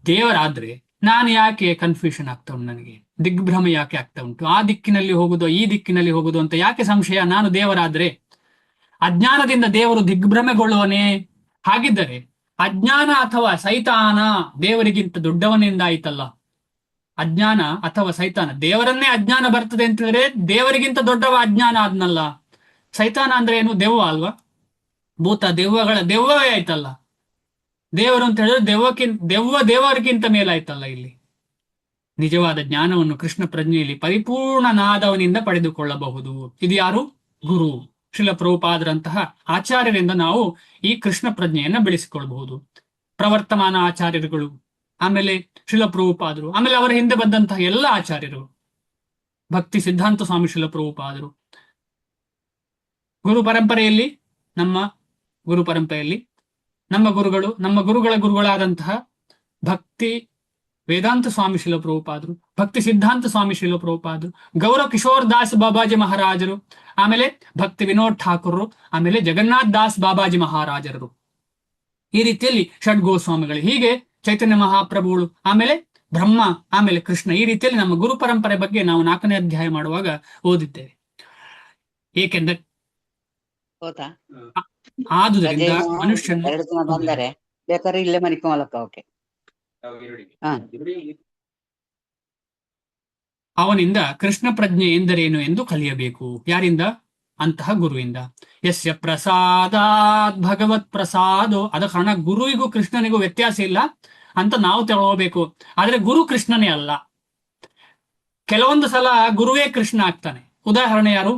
ದೇವರಾದ್ರೆ ನಾನು ಯಾಕೆ ಕನ್ಫ್ಯೂಷನ್ ಆಗ್ತಾ ಉಂಟು? ನನಗೆ ದಿಗ್ಭ್ರಮೆ ಯಾಕೆ ಆಗ್ತಾ ಉಂಟು? ಆ ದಿಕ್ಕಿನಲ್ಲಿ ಹೋಗುದು, ಈ ದಿಕ್ಕಿನಲ್ಲಿ ಹೋಗುದು ಅಂತ ಯಾಕೆ ಸಂಶಯ? ನಾನು ದೇವರಾದ್ರೆ ಅಜ್ಞಾನದಿಂದ ದೇವರು ದಿಗ್ಭ್ರಮೆಗೊಳ್ಳುವನೇ? ಹಾಗಿದ್ದರೆ ಅಜ್ಞಾನ ಅಥವಾ ಸೈತಾನ ದೇವರಿಗಿಂತ ದೊಡ್ಡವನಿಂದ ಆಯ್ತಲ್ಲ. ಅಜ್ಞಾನ ಅಥವಾ ಸೈತಾನ, ದೇವರನ್ನೇ ಅಜ್ಞಾನ ಬರ್ತದೆ ಅಂತ ಹೇಳಿದ್ರೆ ದೇವರಿಗಿಂತ ದೊಡ್ಡವ ಅಜ್ಞಾನ ಆದ್ನಲ್ಲ. ಸೈತಾನ ಅಂದ್ರೆ ಏನು? ದೆವ್ವ ಅಲ್ವಾ? ಭೂತ ದೆವ್ವಗಳ ದೆವ್ವವೇ ಆಯ್ತಲ್ಲ. ದೇವರು ಅಂತ ಹೇಳಿದ್ರೆ ದೇವರಿಗಿಂತ ಮೇಲಾಯ್ತಲ್ಲ. ಇಲ್ಲಿ ನಿಜವಾದ ಜ್ಞಾನವನ್ನು ಕೃಷ್ಣ ಪ್ರಜ್ಞೆಯಲ್ಲಿ ಪರಿಪೂರ್ಣನಾದವನಿಂದ ಪಡೆದುಕೊಳ್ಳಬಹುದು. ಇದು ಯಾರು? ಗುರು. ಶ್ರೀಲ ಪ್ರಭುಪಾದರಂತಹ ಆಚಾರ್ಯರಿಂದ ನಾವು ಈ ಕೃಷ್ಣ ಪ್ರಜ್ಞೆಯನ್ನ ಬೆಳೆಸಿಕೊಳ್ಳಬಹುದು. ಪ್ರವರ್ತಮಾನ ಆಚಾರ್ಯರುಗಳು, ಆಮೇಲೆ ಶ್ರೀಲ ಪ್ರಭುಪಾದರು, ಆಮೇಲೆ ಅವರ ಹಿಂದೆ ಬಂದಂತಹ ಎಲ್ಲ ಆಚಾರ್ಯರು, ಭಕ್ತಿ ಸಿದ್ಧಾಂತ ಸ್ವಾಮಿ ಶ್ರೀಲ ಪ್ರಭುಪಾದರು. ನಮ್ಮ ಗುರುಗಳ ಗುರುಗಳಾದಂತಹ ಭಕ್ತಿ ವೇದಾಂತ ಸ್ವಾಮಿ ಶ್ರೀಲ ಪ್ರಭುಪಾದರು, ಭಕ್ತಿ ಸಿದ್ಧಾಂತ ಸ್ವಾಮಿ ಶ್ರೀಲ ಪ್ರಭುಪಾದರು, ಗೌರವ್ ಕಿಶೋರ್ ದಾಸ್ ಬಾಬಾಜಿ ಮಹಾರಾಜರು, ಆಮೇಲೆ ಭಕ್ತಿ ವಿನೋದ್ ಠಾಕೂರ್ರು, ಆಮೇಲೆ ಜಗನ್ನಾಥ್ ದಾಸ್ ಬಾಬಾಜಿ ಮಹಾರಾಜರು. ಈ ರೀತಿಯಲ್ಲಿ ಷಡ್ ಗೋಸ್ವಾಮಿಗಳು, ಹೀಗೆ ಚೈತನ್ಯ ಮಹಾಪ್ರಭುಗಳು, ಆಮೇಲೆ ಬ್ರಹ್ಮ, ಆಮೇಲೆ ಕೃಷ್ಣ. ಈ ರೀತಿಯಲ್ಲಿ ನಮ್ಮ ಗುರು ಪರಂಪರೆ ಬಗ್ಗೆ ನಾವು 4ನೇ ಅಧ್ಯಾಯ ಮಾಡುವಾಗ ಓದಿದ್ದೇವೆ. ಏಕೆಂದರೆ ಆದುದರಿಂದ ಮನುಷ್ಯನ ಬಂದರೆ ಬೇಕಾದ್ರೆ ಇಲ್ಲೇ ಮನಿಕೊಳ್ಳಕ್ಕ. ಓಕೆ, ಅವನಿಂದ ಕೃಷ್ಣ ಪ್ರಜ್ಞೆ ಎಂದರೇನು ಎಂದು ಕಲಿಯಬೇಕು. ಯಾರಿಂದ? ಅಂತಹ ಗುರುವಿಂದ. ಯಸ್ಯ ಪ್ರಸಾದಾತ್ ಭಗವತ್ ಪ್ರಸಾದೋ. ಅದ ಕಾರಣ ಗುರುವಿಗೂ ಕೃಷ್ಣನಿಗೂ ವ್ಯತ್ಯಾಸ ಇಲ್ಲ ಅಂತ ನಾವು ತಗೊಳ್ಬೇಕು. ಆದ್ರೆ ಗುರು ಕೃಷ್ಣನೇ ಅಲ್ಲ. ಕೆಲವೊಂದು ಸಲ ಗುರುವೇ ಕೃಷ್ಣ ಆಗ್ತಾನೆ. ಉದಾಹರಣೆ ಯಾರು?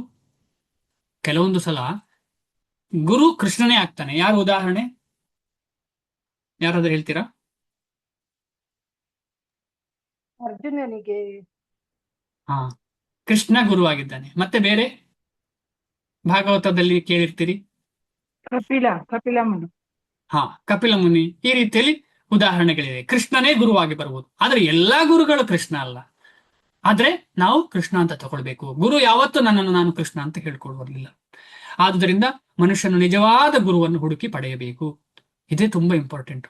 ಕೆಲವೊಂದು ಸಲ ಗುರು ಕೃಷ್ಣನೇ ಆಗ್ತಾನೆ. ಯಾರು ಉದಾಹರಣೆ? ಯಾರಾದ್ರೂ ಹೇಳ್ತೀರಾ? ಅರ್ಜುನನಿಗೆ ಹಾ, ಕೃಷ್ಣ ಗುರುವಾಗಿದ್ದಾನೆ. ಮತ್ತೆ ಬೇರೆ ಭಾಗವತದಲ್ಲಿ ಕೇಳಿರ್ತೀರಿ. ಕಪಿಲ ಮುನಿ. ಹಾ, ಕಪಿಲ ಮುನಿ. ಈ ರೀತಿಯಲ್ಲಿ ಉದಾಹರಣೆಗಳಿವೆ. ಕೃಷ್ಣನೇ ಗುರುವಾಗಿ ಬರುವುದು. ಆದ್ರೆ ಎಲ್ಲಾ ಗುರುಗಳು ಕೃಷ್ಣ ಅಲ್ಲ. ಆದ್ರೆ ನಾವು ಕೃಷ್ಣ ಅಂತ ತಗೊಳ್ಬೇಕು. ಗುರು ಯಾವತ್ತೂ ನನ್ನನ್ನು ನಾನು ಕೃಷ್ಣ ಅಂತ ಹೇಳ್ಕೊಳ್ಳುವುದಿಲ್ಲ. ಆದುದರಿಂದ ಮನುಷ್ಯನು ನಿಜವಾದ ಗುರುವನ್ನು ಹುಡುಕಿ ಪಡೆಯಬೇಕು. ಇದೇ ತುಂಬಾ ಇಂಪಾರ್ಟೆಂಟ್.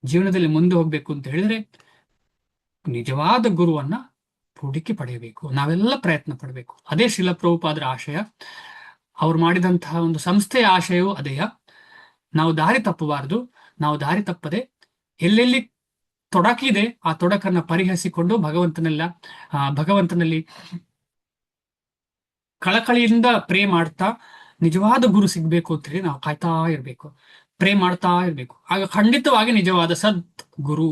ಜೀವನದಲ್ಲಿ ಮುಂದೆ ಹೋಗ್ಬೇಕು ಅಂತ ಹೇಳಿದ್ರೆ ನಿಜವಾದ ಗುರುವನ್ನ ಹುಡುಕಿ ಪಡೆಯಬೇಕು. ನಾವೆಲ್ಲ ಪ್ರಯತ್ನ ಪಡಬೇಕು. ಅದೇ ಶ್ರೀಲ ಪ್ರಭುಪಾದರ ಆಶಯ. ಅವ್ರು ಮಾಡಿದಂತಹ ಒಂದು ಸಂಸ್ಥೆಯ ಆಶಯವೂ ಅದೇಯ. ನಾವು ದಾರಿ ತಪ್ಪಬಾರದು. ನಾವು ದಾರಿ ತಪ್ಪದೆ ಎಲ್ಲೆಲ್ಲಿ ತೊಡಕಿದೆ ಆ ತೊಡಕನ್ನ ಪರಿಹರಿಸಿಕೊಂಡು ಭಗವಂತನಲ್ಲಿ ಕಳಕಳಿಯಿಂದ ಪ್ರೇ ಮಾಡ್ತಾ ನಿಜವಾದ ಗುರು ಸಿಗ್ಬೇಕು ಅಂತ ಹೇಳಿ ನಾವು ಕಾಯ್ತಾ ಇರ್ಬೇಕು, ಪ್ರೇ ಮಾಡ್ತಾ ಇರ್ಬೇಕು. ಆಗ ಖಂಡಿತವಾಗಿ ನಿಜವಾದ ಸತ್ ಗುರು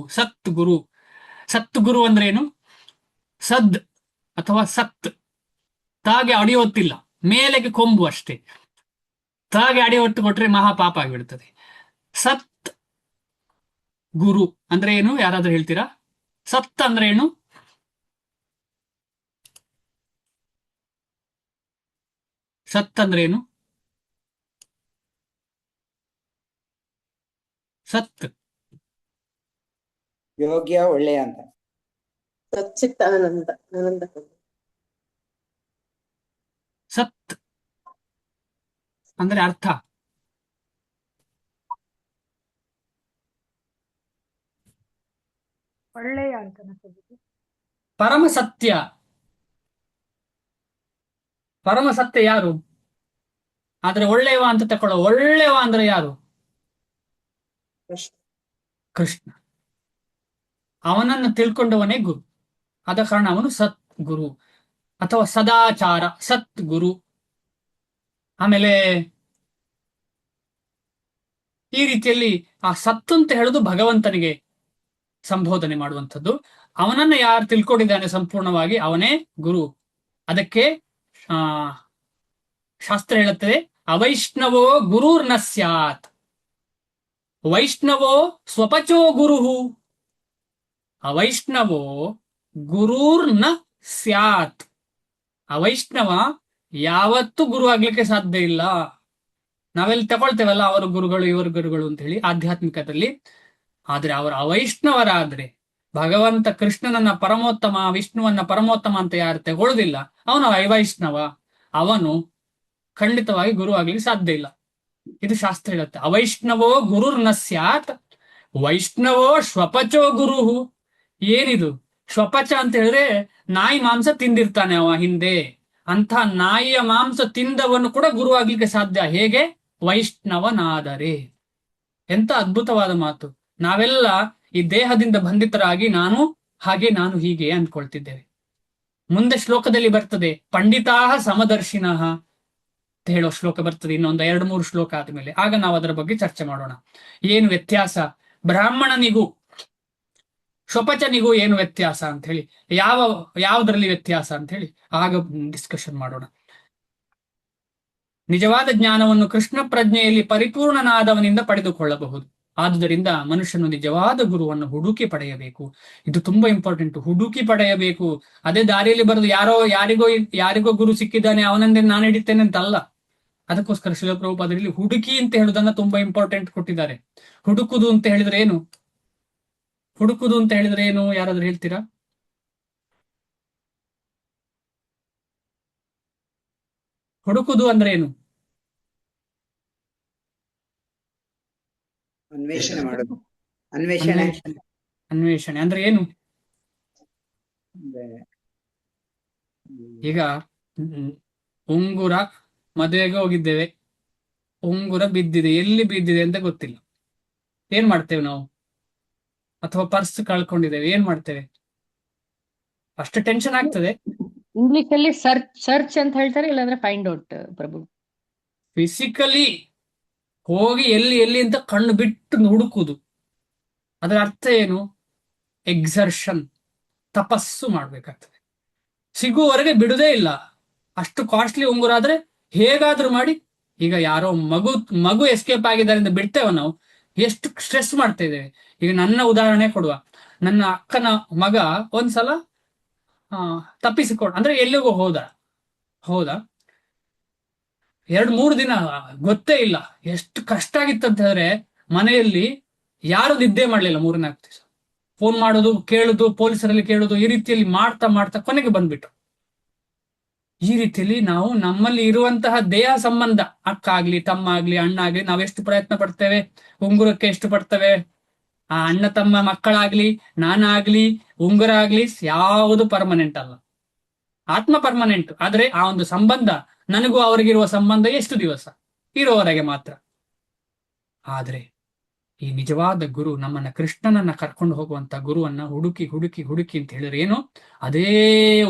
ಅಂದ್ರೆ ಏನು? ಸದ್ ಅಥವಾ ಸತ್, ತಾಗೆ ಅಡಿಯೊತ್ತಿಲ್ಲ, ಮೇಲೆಗೆ ಕೊಂಬು ಅಷ್ಟೇ. ತಾಗೆ ಅಡಿಯೊತ್ತು ಕೊಟ್ರೆ ಮಹಾಪಾಪ ಆಗಿಬಿಡ್ತದೆ. ಸತ್ ಗುರು ಅಂದ್ರೆ ಏನು? ಯಾರಾದ್ರೂ ಹೇಳ್ತೀರಾ? ಸತ್ ಅಂದ್ರೆ ಏನು? ಸತ್ ಅಂದ್ರೆ ಏನು? ಸತ್ ಯೋಗ್ಯ, ಒಳ್ಳೆಯ ಅಂತ. ಸಚ್ಚಿತ್ ಆನಂದ. ಸತ್ ಅಂದ್ರೆ ಅರ್ಥ ಒಳ್ಳೆಯ ಅಂತ ಅನಿಸ್ತದೆ. ಪರಮ ಸತ್ಯ ಯಾರು? ಆದ್ರೆ ಒಳ್ಳೆಯವ ಅಂತ ತಕೊಳ್ಳೋ. ಒಳ್ಳೆಯವ ಅಂದ್ರೆ ಯಾರು? ಕೃಷ್ಣ. ಅವನನ್ನು ತಿಳ್ಕೊಂಡವನೇ ಗುರು. ಆದ ಕಾರಣ ಅವನು ಸತ್ ಗುರು ಅಥವಾ ಸದಾಚಾರ ಸತ್ ಗುರು. ಆಮೇಲೆ ಈ ರೀತಿಯಲ್ಲಿ ಆ ಸತ್ತು ಅಂತ ಹೇಳುದು ಭಗವಂತನಿಗೆ ಸಂಬೋಧನೆ ಮಾಡುವಂಥದ್ದು. ಅವನನ್ನ ಯಾರು ತಿಳ್ಕೊಂಡಿದ್ದಾನೆ ಸಂಪೂರ್ಣವಾಗಿ ಅವನೇ ಗುರು. ಅದಕ್ಕೆ ಶಾಸ್ತ್ರ ಹೇಳುತ್ತದೆ, ಅವೈಷ್ಣವೋ ಗುರುರ್ನ ಸ್ಯಾತ್, ವೈಷ್ಣವೋ ಸ್ವಪಚೋ ಗುರುಹು. ಅವೈಷ್ಣವೋ ಗುರುರ್ನ ಸ್ಯಾತ್. ಅವೈಷ್ಣವ ಯಾವತ್ತೂ ಗುರು ಆಗ್ಲಿಕ್ಕೆ ಸಾಧ್ಯ ಇಲ್ಲ. ನಾವೆಲ್ಲಿ ತಗೊಳ್ತೇವಲ್ಲ ಅವರು ಗುರುಗಳು ಇವರು ಗುರುಗಳು ಅಂತ ಹೇಳಿ ಆಧ್ಯಾತ್ಮಿಕದಲ್ಲಿ. ಆದ್ರೆ ಅವರು ಅವೈಷ್ಣವರಾದ್ರೆ, ಭಗವಂತ ಕೃಷ್ಣನನ್ನ ಪರಮೋತ್ತಮ, ವಿಷ್ಣುವನ್ನ ಪರಮೋತ್ತಮ ಅಂತ ಯಾರು ತಗೊಳ್ಳುದಿಲ್ಲ, ಅವನು ಅವೈಷ್ಣವ. ಅವನು ಖಂಡಿತವಾಗಿ ಗುರು ಆಗ್ಲಿಕ್ಕೆ ಸಾಧ್ಯ ಇಲ್ಲ. ಇದು ಶಾಸ್ತ್ರ ಹೇಳುತ್ತೆ. ಅವೈಷ್ಣವೋ ಗುರುರ್ನ ಸ್ಯಾತ್, ವೈಷ್ಣವೋ ಶ್ವಪಚೋ ಗುರುಹು. ಏನಿದು ಶ್ವಪಚ ಅಂತ ಹೇಳಿದ್ರೆ ನಾಯಿ ಮಾಂಸ ತಿಂದಿರ್ತಾನೆ ಅವ ಹಿಂದೆ. ಅಂತ ನಾಯಿಯ ಮಾಂಸ ತಿಂದವನು ಕೂಡ ಗುರು ಆಗ್ಲಿಕ್ಕೆ ಸಾಧ್ಯ. ಹೇಗೆ? ವೈಷ್ಣವನಾದರೆ. ಎಂತ ಅದ್ಭುತವಾದ ಮಾತು. ನಾವೆಲ್ಲ ಈ ದೇಹದಿಂದ ಬಂಧಿತರಾಗಿ ನಾನು ಹಾಗೆ ನಾನು ಹೀಗೆ ಅಂದ್ಕೊಳ್ತಿದ್ದೇವೆ. ಮುಂದೆ ಶ್ಲೋಕದಲ್ಲಿ ಬರ್ತದೆ, ಪಂಡಿತಾಹ ಸಮದರ್ಶಿನಃ ಅಂತ ಹೇಳೋ ಶ್ಲೋಕ ಬರ್ತದೆ. ಇನ್ನೊಂದು 2-3 ಶ್ಲೋಕ ಆದ್ಮೇಲೆ. ಆಗ ನಾವು ಅದರ ಬಗ್ಗೆ ಚರ್ಚೆ ಮಾಡೋಣ. ಏನು ವ್ಯತ್ಯಾಸ ಬ್ರಾಹ್ಮಣನಿಗೂ ಶ್ವಪಚನಿಗೂ ಏನು ವ್ಯತ್ಯಾಸ ಅಂತ ಹೇಳಿ, ಯಾವುದರಲ್ಲಿ ವ್ಯತ್ಯಾಸ ಅಂತ ಹೇಳಿ ಆಗ ಡಿಸ್ಕಷನ್ ಮಾಡೋಣ. ನಿಜವಾದ ಜ್ಞಾನವನ್ನು ಕೃಷ್ಣ ಪ್ರಜ್ಞೆಯಲ್ಲಿ ಪರಿಪೂರ್ಣನಾದವನಿಂದ ಪಡೆದುಕೊಳ್ಳಬಹುದು. ಆದುದರಿಂದ ಮನುಷ್ಯನು ನಿಜವಾದ ಗುರುವನ್ನು ಹುಡುಕಿ ಪಡೆಯಬೇಕು. ಇದು ತುಂಬಾ ಇಂಪಾರ್ಟೆಂಟ್. ಹುಡುಕಿ ಪಡೆಯಬೇಕು. ಅದೇ ದಾರಿಯಲ್ಲಿ ಬರೋದು ಯಾರಿಗೋ ಗುರು ಸಿಕ್ಕಿದ್ದಾನೆ ಅವನಂದೇ ನಾನು ಹಿಡಿತೇನೆ ಅಂತ ಅಲ್ಲ. ಅದಕ್ಕೋಸ್ಕರ ಶ್ರೀಲ ಪ್ರಭುಪಾದರಲ್ಲಿ ಹುಡುಕಿ ಅಂತ ಹೇಳುದನ್ನ ತುಂಬಾ ಇಂಪಾರ್ಟೆಂಟ್ ಕೊಟ್ಟಿದ್ದಾರೆ. ಹುಡುಕುದು ಅಂತ ಹೇಳಿದ್ರೆ ಏನು? ಯಾರಾದ್ರೂ ಹೇಳ್ತೀರಾ? ಹುಡುಕುದು ಅಂದ್ರೆ ಏನು? ಅನ್ವೇಷಣೆ ಮಾಡೋದು. ಅನ್ವೇಷಣೆ ಅಂದ್ರೆ ಏನು? ಈಗ ಉಂಗುರ ಮದುವೆಗೆ ಹೋಗಿದ್ದೇವೆ, ಉಂಗುರ ಬಿದ್ದಿದೆ, ಎಲ್ಲಿ ಬಿದ್ದಿದೆ ಅಂತ ಗೊತ್ತಿಲ್ಲ. ಏನ್ ಮಾಡ್ತೇವೆ ನಾವು? ಅಥವಾ ಪರ್ಸ್ ಕಳ್ಕೊಂಡಿದ್ದೇವೆ, ಏನ್ ಮಾಡ್ತೇವೆ? ಅಷ್ಟು ಟೆನ್ಷನ್ ಆಗ್ತದೆ. ಇಂಗ್ಲಿಷ್ ಅಲ್ಲಿ ಸರ್ಚ್ ಅಂತ ಹೇಳ್ತಾರೆ, ಇಲ್ಲಾಂದ್ರೆ ಫೈಂಡ್ ಔಟ್. ಪ್ರಭು, ಫಿಸಿಕಲಿ ಹೋಗಿ ಎಲ್ಲಿ ಅಂತ ಕಣ್ಣು ಬಿಟ್ಟು ಹುಡುಕುದು. ಅದರ ಅರ್ಥ ಏನು? ಎಕ್ಸರ್ಷನ್, ತಪಸ್ಸು ಮಾಡ್ಬೇಕಾಗ್ತದೆ. ಸಿಗುವವರೆಗೆ ಬಿಡುದೇ ಇಲ್ಲ. ಅಷ್ಟು ಕಾಸ್ಟ್ಲಿ ಉಂಗುರ ಆದ್ರೆ ಹೇಗಾದ್ರೂ ಮಾಡಿ, ಈಗ ಯಾರೋ ಮಗು ಎಸ್ಕೇಪ್ ಆಗಿದ್ದಾರೆ ಅಂತ ಬಿಡ್ತೇವ ನಾವು, ಎಷ್ಟು ಸ್ಟ್ರೆಸ್ ಮಾಡ್ತಾ ಇದ್ದೇವೆ. ಈಗ ನನ್ನ ಉದಾಹರಣೆ ಕೊಡುವ. ನನ್ನ ಅಕ್ಕನ ಮಗ ಒಂದ್ಸಲ ತಪ್ಪಿಸಿಕೊಂಡು ಅಂದ್ರೆ ಎಲ್ಲಿಗೋ ಹೋದ 2-3 ದಿನ ಗೊತ್ತೇ ಇಲ್ಲ. ಎಷ್ಟು ಕಷ್ಟ ಆಗಿತ್ತಂತ ಹೇಳಿದ್ರೆ ಮನೆಯಲ್ಲಿ ಯಾರು ನಿದ್ದೆ ಮಾಡ್ಲಿಲ್ಲ 3-4 ದಿವಸ. ಫೋನ್ ಮಾಡೋದು, ಕೇಳುದು, ಪೊಲೀಸರಲ್ಲಿ ಕೇಳುದು, ಈ ರೀತಿಯಲ್ಲಿ ಮಾಡ್ತಾ ಮಾಡ್ತಾ ಕೊನೆಗೆ ಬಂದ್ಬಿಟ್ಟು. ಈ ರೀತಿಯಲ್ಲಿ ನಾವು ನಮ್ಮಲ್ಲಿ ಇರುವಂತಹ ದೇಹ ಸಂಬಂಧ, ಅಕ್ಕ ಆಗ್ಲಿ, ತಮ್ಮ ಆಗ್ಲಿ, ಅಣ್ಣ ಆಗ್ಲಿ, ನಾವೆಷ್ಟು ಪ್ರಯತ್ನ ಪಡ್ತೇವೆ, ಉಂಗುರಕ್ಕೆ ಎಷ್ಟು ಪಡ್ತೇವೆ. ಆ ಅಣ್ಣ ತಮ್ಮ ಮಕ್ಕಳಾಗ್ಲಿ, ನಾನಾಗ್ಲಿ, ಉಂಗುರ ಆಗ್ಲಿ, ಯಾವುದು ಪರ್ಮನೆಂಟ್ ಅಲ್ಲ. ಆತ್ಮ ಪರ್ಮನೆಂಟ್. ಆದ್ರೆ ಆ ಒಂದು ಸಂಬಂಧ, ನನಗೂ ಅವರಿಗಿರುವ ಸಂಬಂಧ ಎಷ್ಟು ದಿವಸ ಇರೋವರೆಗೆ ಮಾತ್ರ. ಆದ್ರೆ ಈ ನಿಜವಾದ ಗುರು, ನಮ್ಮನ್ನ ಕೃಷ್ಣನನ್ನ ಕರ್ಕೊಂಡು ಹೋಗುವಂತ ಗುರುವನ್ನ ಹುಡುಕಿ ಹುಡುಕಿ ಹುಡುಕಿ ಅಂತ ಹೇಳಿದ್ರೆ ಏನು, ಅದೇ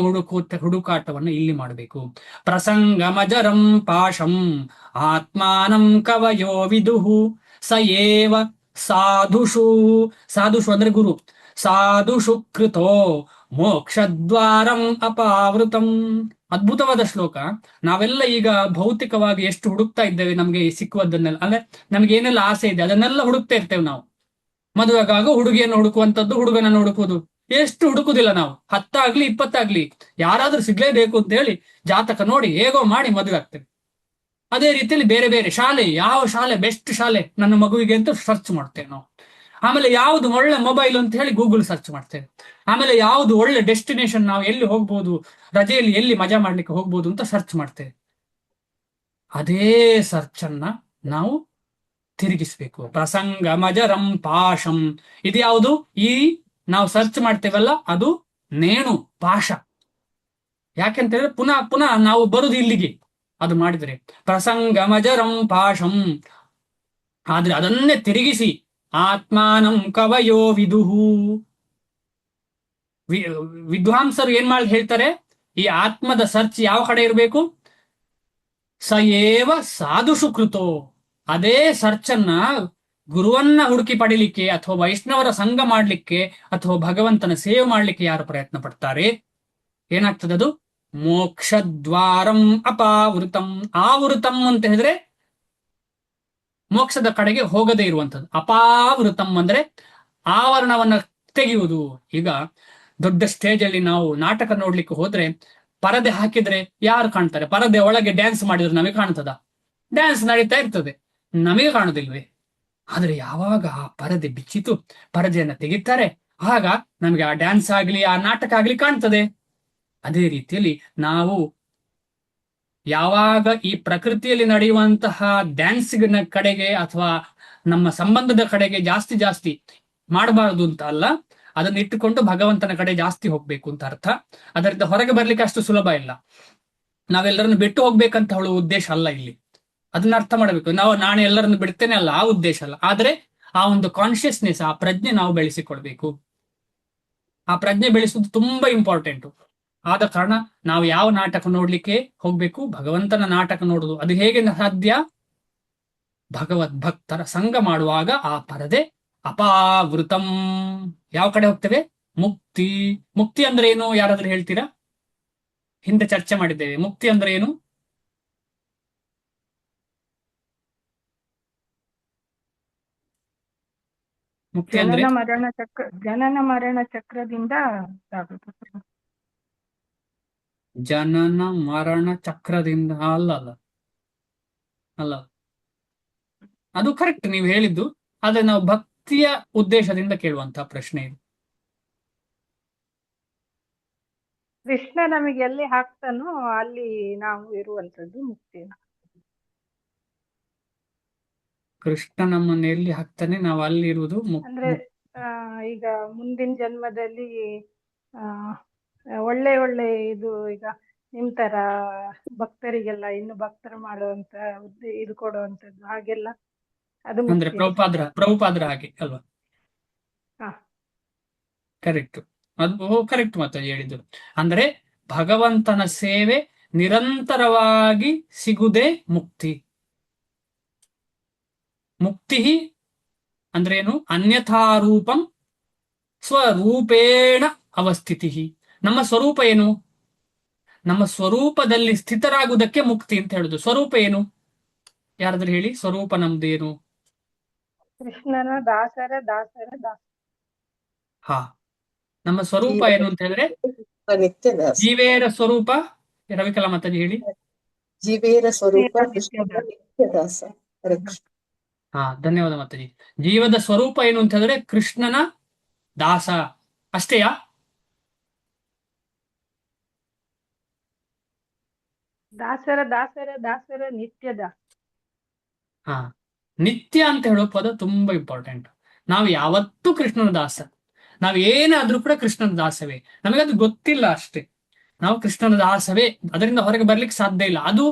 ಹುಡುಕಾಟವನ್ನ ಇಲ್ಲಿ ಮಾಡಬೇಕು. ಪ್ರಸಂಗಮಜರಂ ಪಾಶಂ ಆತ್ಮಾನಂ ಕವಯೋ ವಿದುಹು ಸ ಏವ ಸಾಧುಷು. ಸಾಧುಷು ಅಂದ್ರೆ ಗುರು. ಸಾಧುಷು ಕೃತೋ ಮೋಕ್ಷದ್ವಾರಂ ಅಪಾವೃತಂ. ಅದ್ಭುತವಾದ ಶ್ಲೋಕ. ನಾವೆಲ್ಲ ಈಗ ಭೌತಿಕವಾಗಿ ಎಷ್ಟು ಹುಡುಕ್ತಾ ಇದ್ದೇವೆ, ನಮ್ಗೆ ಸಿಕ್ಕುವುದನ್ನೆಲ್ಲ, ಅಂದ್ರೆ ನಮ್ಗೆ ಏನೆಲ್ಲ ಆಸೆ ಇದೆ ಅದನ್ನೆಲ್ಲ ಹುಡುಕ್ತಾ ಇರ್ತೇವೆ ನಾವು. ಮದುವೆಗಾಗ ಹುಡುಗಿಯನ್ನು ಹುಡುಕುವಂಥದ್ದು, ಹುಡುಗನನ್ನು ಹುಡುಕುವುದು, ಎಷ್ಟು ಹುಡುಕುದಿಲ್ಲ ನಾವು. 10 ಆಗ್ಲಿ 20 ಆಗ್ಲಿ ಯಾರಾದ್ರೂ ಸಿಗ್ಲೇಬೇಕು ಅಂತ ಹೇಳಿ ಜಾತಕ ನೋಡಿ ಹೇಗೋ ಮಾಡಿ ಮದುವೆ ಆಗ್ತೇವೆ. ಅದೇ ರೀತಿಯಲ್ಲಿ ಬೇರೆ ಬೇರೆ ಶಾಲೆ, ಯಾವ ಶಾಲೆ ಬೆಸ್ಟ್ ಶಾಲೆ ನನ್ನ ಮಗುವಿಗೆ ಅಂತ ಸರ್ಚ್ ಮಾಡ್ತೇವೆ ನಾವು. ಆಮೇಲೆ ಯಾವುದು ಒಳ್ಳೆ ಮೊಬೈಲ್ ಅಂತ ಹೇಳಿ ಗೂಗಲ್ ಸರ್ಚ್ ಮಾಡ್ತೇವೆ. ಆಮೇಲೆ ಯಾವುದು ಒಳ್ಳೆ ಡೆಸ್ಟಿನೇಷನ್, ನಾವು ಎಲ್ಲಿ ಹೋಗ್ಬೋದು, ರಜೆಯಲ್ಲಿ ಎಲ್ಲಿ ಮಜಾ ಮಾಡ್ಲಿಕ್ಕೆ ಹೋಗ್ಬೋದು ಅಂತ ಸರ್ಚ್ ಮಾಡ್ತೇವೆ. ಅದೇ ಸರ್ಚ್ ಅನ್ನ ನಾವು ತಿರುಗಿಸ್ಬೇಕು. ಪ್ರಸಂಗಮಜರಂ ಪಾಶಂ. ಇದು ಯಾವುದು? ಈ ನಾವು ಸರ್ಚ್ ಮಾಡ್ತೇವಲ್ಲ, ಅದು ನೇಣು, ಪಾಶ. ಯಾಕೆಂತ ಹೇಳಿದ್ರೆ ಪುನಃ ಪುನಃ ನಾವು ಬರುದು ಇಲ್ಲಿಗೆ ಅದು ಮಾಡಿದ್ರೆ. ಪ್ರಸಂಗಮಜರಂ ಪಾಶಂ. ಆದ್ರೆ ಅದನ್ನೇ ತಿರುಗಿಸಿ ಆತ್ಮಾನಂ ಕವಯೋ ವಿದುಹು. ವಿದ್ವಾಂಸರು ಏನ್ ಮಾಡಿ ಹೇಳ್ತಾರೆ, ಈ ಆತ್ಮದ ಸರ್ಚ್ ಯಾವ ಕಡೆ ಇರಬೇಕು? ಸ ಏವ ಸಾಧುಷು ಕೃತೋ. ಅದೇ ಸರ್ಚನ್ನ ಗುರುವನ್ನ ಹುಡುಕಿ ಪಡಿಲಿಕ್ಕೆ, ಅಥವಾ ವೈಷ್ಣವರ ಸಂಘ ಮಾಡ್ಲಿಕ್ಕೆ, ಅಥವಾ ಭಗವಂತನ ಸೇವೆ ಮಾಡ್ಲಿಕ್ಕೆ ಯಾರು ಪ್ರಯತ್ನ ಪಡ್ತಾರೆ, ಏನಾಗ್ತದೆ ಅದು? ಮೋಕ್ಷದ್ವಾರಂ ಅಪಾವೃತಂ. ಆವೃತಂ ಅಂತ ಹೇಳಿದ್ರೆ ಮೋಕ್ಷದ ಕಡೆಗೆ ಹೋಗದೇ ಇರುವಂಥದ್ದು. ಅಪಾವೃತಂ ಅಂದ್ರೆ ಆವರಣವನ್ನ ತೆಗೆಯುವುದು. ಈಗ ದೊಡ್ಡ ಸ್ಟೇಜ್ ಅಲ್ಲಿ ನಾವು ನಾಟಕ ನೋಡ್ಲಿಕ್ಕೆ ಹೋದ್ರೆ ಪರದೆ ಹಾಕಿದ್ರೆ ಯಾರು ಕಾಣ್ತಾರೆ? ಪರದೆ ಒಳಗೆ ಡ್ಯಾನ್ಸ್ ಮಾಡಿದ್ರೆ ನಮಗೆ ಕಾಣ್ತದ? ಡ್ಯಾನ್ಸ್ ನಡೀತಾ ಇರ್ತದೆ, ನಮಗೆ ಕಾಣುದಿಲ್ವೇ? ಆದ್ರೆ ಯಾವಾಗ ಆ ಪರದೆ ಬಿಚ್ಚಿತು, ಪರದೆಯನ್ನ ತೆಗಿತಾರೆ, ಆಗ ನಮಗೆ ಆ ಡ್ಯಾನ್ಸ್ ಆಗ್ಲಿ, ಆ ನಾಟಕ ಆಗ್ಲಿ ಕಾಣ್ತದೆ. ಅದೇ ರೀತಿಯಲ್ಲಿ ನಾವು ಯಾವಾಗ ಈ ಪ್ರಕೃತಿಯಲ್ಲಿ ನಡೆಯುವಂತಹ ಡ್ಯಾನ್ಸಿನ ಕಡೆಗೆ ಅಥವಾ ನಮ್ಮ ಸಂಬಂಧದ ಕಡೆಗೆ ಜಾಸ್ತಿ ಜಾಸ್ತಿ ಮಾಡಬಾರದು ಅಂತ ಅಲ್ಲ, ಅದನ್ನ ಇಟ್ಟುಕೊಂಡು ಭಗವಂತನ ಕಡೆ ಜಾಸ್ತಿ ಹೋಗ್ಬೇಕು ಅಂತ ಅರ್ಥ. ಅದರಿಂದ ಹೊರಗೆ ಬರ್ಲಿಕ್ಕೆ ಅಷ್ಟು ಸುಲಭ ಇಲ್ಲ. ನಾವೆಲ್ಲರನ್ನು ಬಿಟ್ಟು ಹೋಗ್ಬೇಕಂತ ಹೇಳುವ ಉದ್ದೇಶ ಅಲ್ಲ ಇಲ್ಲಿ. ಅದನ್ನ ಅರ್ಥ ಮಾಡಬೇಕು. ನಾವು ನಾಳೆ ಎಲ್ಲರನ್ನು ಬಿಡ್ತೇನೆ ಅಲ್ಲ, ಆ ಉದ್ದೇಶ ಅಲ್ಲ. ಆದ್ರೆ ಆ ಒಂದು ಕಾನ್ಶಿಯಸ್ನೆಸ್, ಆ ಪ್ರಜ್ಞೆ ನಾವು ಬೆಳೆಸಿಕೊಳ್ಬೇಕು. ಆ ಪ್ರಜ್ಞೆ ಬೆಳೆಸುವುದು ತುಂಬಾ ಇಂಪಾರ್ಟೆಂಟ್. ಆದ ಕಾರಣ ನಾವು ಯಾವ ನಾಟಕ ನೋಡ್ಲಿಕ್ಕೆ ಹೋಗ್ಬೇಕು? ಭಗವಂತನ ನಾಟಕ ನೋಡುದು. ಅದು ಹೇಗೆ ಸಾಧ್ಯ? ಭಗವದ್ ಭಕ್ತರ ಸಂಘ ಮಾಡುವಾಗ ಆ ಪರದೆ ಅಪಾವೃತಂ. ಯಾವ ಕಡೆ ಹೋಗ್ತೇವೆ? ಮುಕ್ತಿ. ಮುಕ್ತಿ ಅಂದ್ರೆ ಏನು? ಯಾರಾದ್ರೂ ಹೇಳ್ತೀರಾ? ಹಿಂದೆ ಚರ್ಚೆ ಮಾಡಿದ್ದೇವೆ. ಮುಕ್ತಿ ಅಂದ್ರೆ ಏನು? ಮುಕ್ತಿ ಅಂದ್ರೆ ಜನನ ಮರಣ ಚಕ್ರದಿಂದ ಸಾಗುತ್ತದೆ. ಜನನ ಮರಣ ಚಕ್ರದಿಂದ ಅಲ್ಲ. ಅದು ಕರೆಕ್ಟ್ ನೀವು ಹೇಳಿದ್ದು. ಆದ್ರೆ ನಾವು ಭಕ್ತಿಯ ಉದ್ದೇಶದಿಂದ ಕೇಳುವಂತಹ ಪ್ರಶ್ನೆ ಇದು. ಕೃಷ್ಣ ನಮಗೆ ಎಲ್ಲಿ ಹಾಕ್ತಾನೋ ಅಲ್ಲಿ ನಾವು ಇರುವಂತದ್ದು ಮುಕ್ತಿ. ಕೃಷ್ಣ ನಮ್ಮನ್ನ ಎಲ್ಲಿ ಹಾಕ್ತಾನೆ, ನಾವು ಅಲ್ಲಿ ಇರುವುದು ಅಂದ್ರೆ ಈಗ ಮುಂದಿನ ಜನ್ಮದಲ್ಲಿ ಒಳ್ಳೆ ಒಳ್ಳೆ ಇದು, ಈಗ ನಿಮ್ ತರ ಭಕ್ತರಿಗೆಲ್ಲ ಇನ್ನು ಭಕ್ತರು ಮಾಡುವಂತ ಇದು ಕೊಡುವಂತದ್ದು, ಹಾಗೆಲ್ಲ ಅದು ಅಂದ್ರೆ ಪ್ರಭುಪಾದ್ರ ಹಾಗೆ ಅಲ್ವಾ? ಕರೆಕ್ಟ್. ಅದು ಕರೆಕ್ಟ್ ಮಾತ್ರ ಹೇಳಿದ್ದು. ಅಂದ್ರೆ ಭಗವಂತನ ಸೇವೆ ನಿರಂತರವಾಗಿ ಸಿಗುವುದೇ ಮುಕ್ತಿ. ಮುಕ್ತಿ ಅಂದ್ರೆ ಏನು? ಅನ್ಯಥಾರೂಪಂ ಸ್ವರೂಪೇಣ ಅವಸ್ಥಿತಿ. ನಮ್ಮ ಸ್ವರೂಪ ಏನು? ನಮ್ಮ ಸ್ವರೂಪದಲ್ಲಿ ಸ್ಥಿತರಾಗುವುದಕ್ಕೆ ಮುಕ್ತಿ ಅಂತ ಹೇಳುದು. ಸ್ವರೂಪ ಏನು? ಯಾರಾದ್ರೂ ಹೇಳಿ, ಸ್ವರೂಪ ನಮ್ದು ಏನು? ಕೃಷ್ಣನ ದಾಸರ ದಾಸರ ದಾಸ. ಹಾ, ನಮ್ಮ ಸ್ವರೂಪ ಏನು ಅಂತ ಹೇಳಿದ್ರೆ ನಿತ್ಯ ದಾಸ. ಜೀವೇರ ಸ್ವರೂಪ. ರವಿಕಲಾ ಮಾತಾಜಿ ಹೇಳಿ. ಜೀವೇರ ಸ್ವರೂಪ ನಿತ್ಯ ಕೃಷ್ಣನ ದಾಸ. ನಿತ್ಯ ದಾಸ. ಹರೇ ಕೃಷ್ಣ. ಹಾ, ಧನ್ಯವಾದ ಮಾತಾಜಿ. ಜೀವದ ಸ್ವರೂಪ ಏನು ಅಂತ ಹೇಳಿದ್ರೆ ಕೃಷ್ಣನ ದಾಸ ಅಷ್ಟೇಯಾ? ದಾಸರ ದಾಸರ ದಾಸರ ನಿತ್ಯ ದಾಸ. ಹಾ, ನಿತ್ಯ ಅಂತ ಹೇಳೋ ಪದ ತುಂಬಾ ಇಂಪಾರ್ಟೆಂಟ್. ನಾವು ಯಾವತ್ತೂ ಕೃಷ್ಣನ ದಾಸ. ನಾವ್ ಏನಾದ್ರೂ ಕೂಡ ಕೃಷ್ಣನ ದಾಸವೇ. ನಮಗದು ಗೊತ್ತಿಲ್ಲ ಅಷ್ಟೇ. ನಾವು ಕೃಷ್ಣನ ದಾಸವೇ, ಅದರಿಂದ ಹೊರಗೆ ಬರ್ಲಿಕ್ಕೆ ಸಾಧ್ಯ ಇಲ್ಲ. ಅದು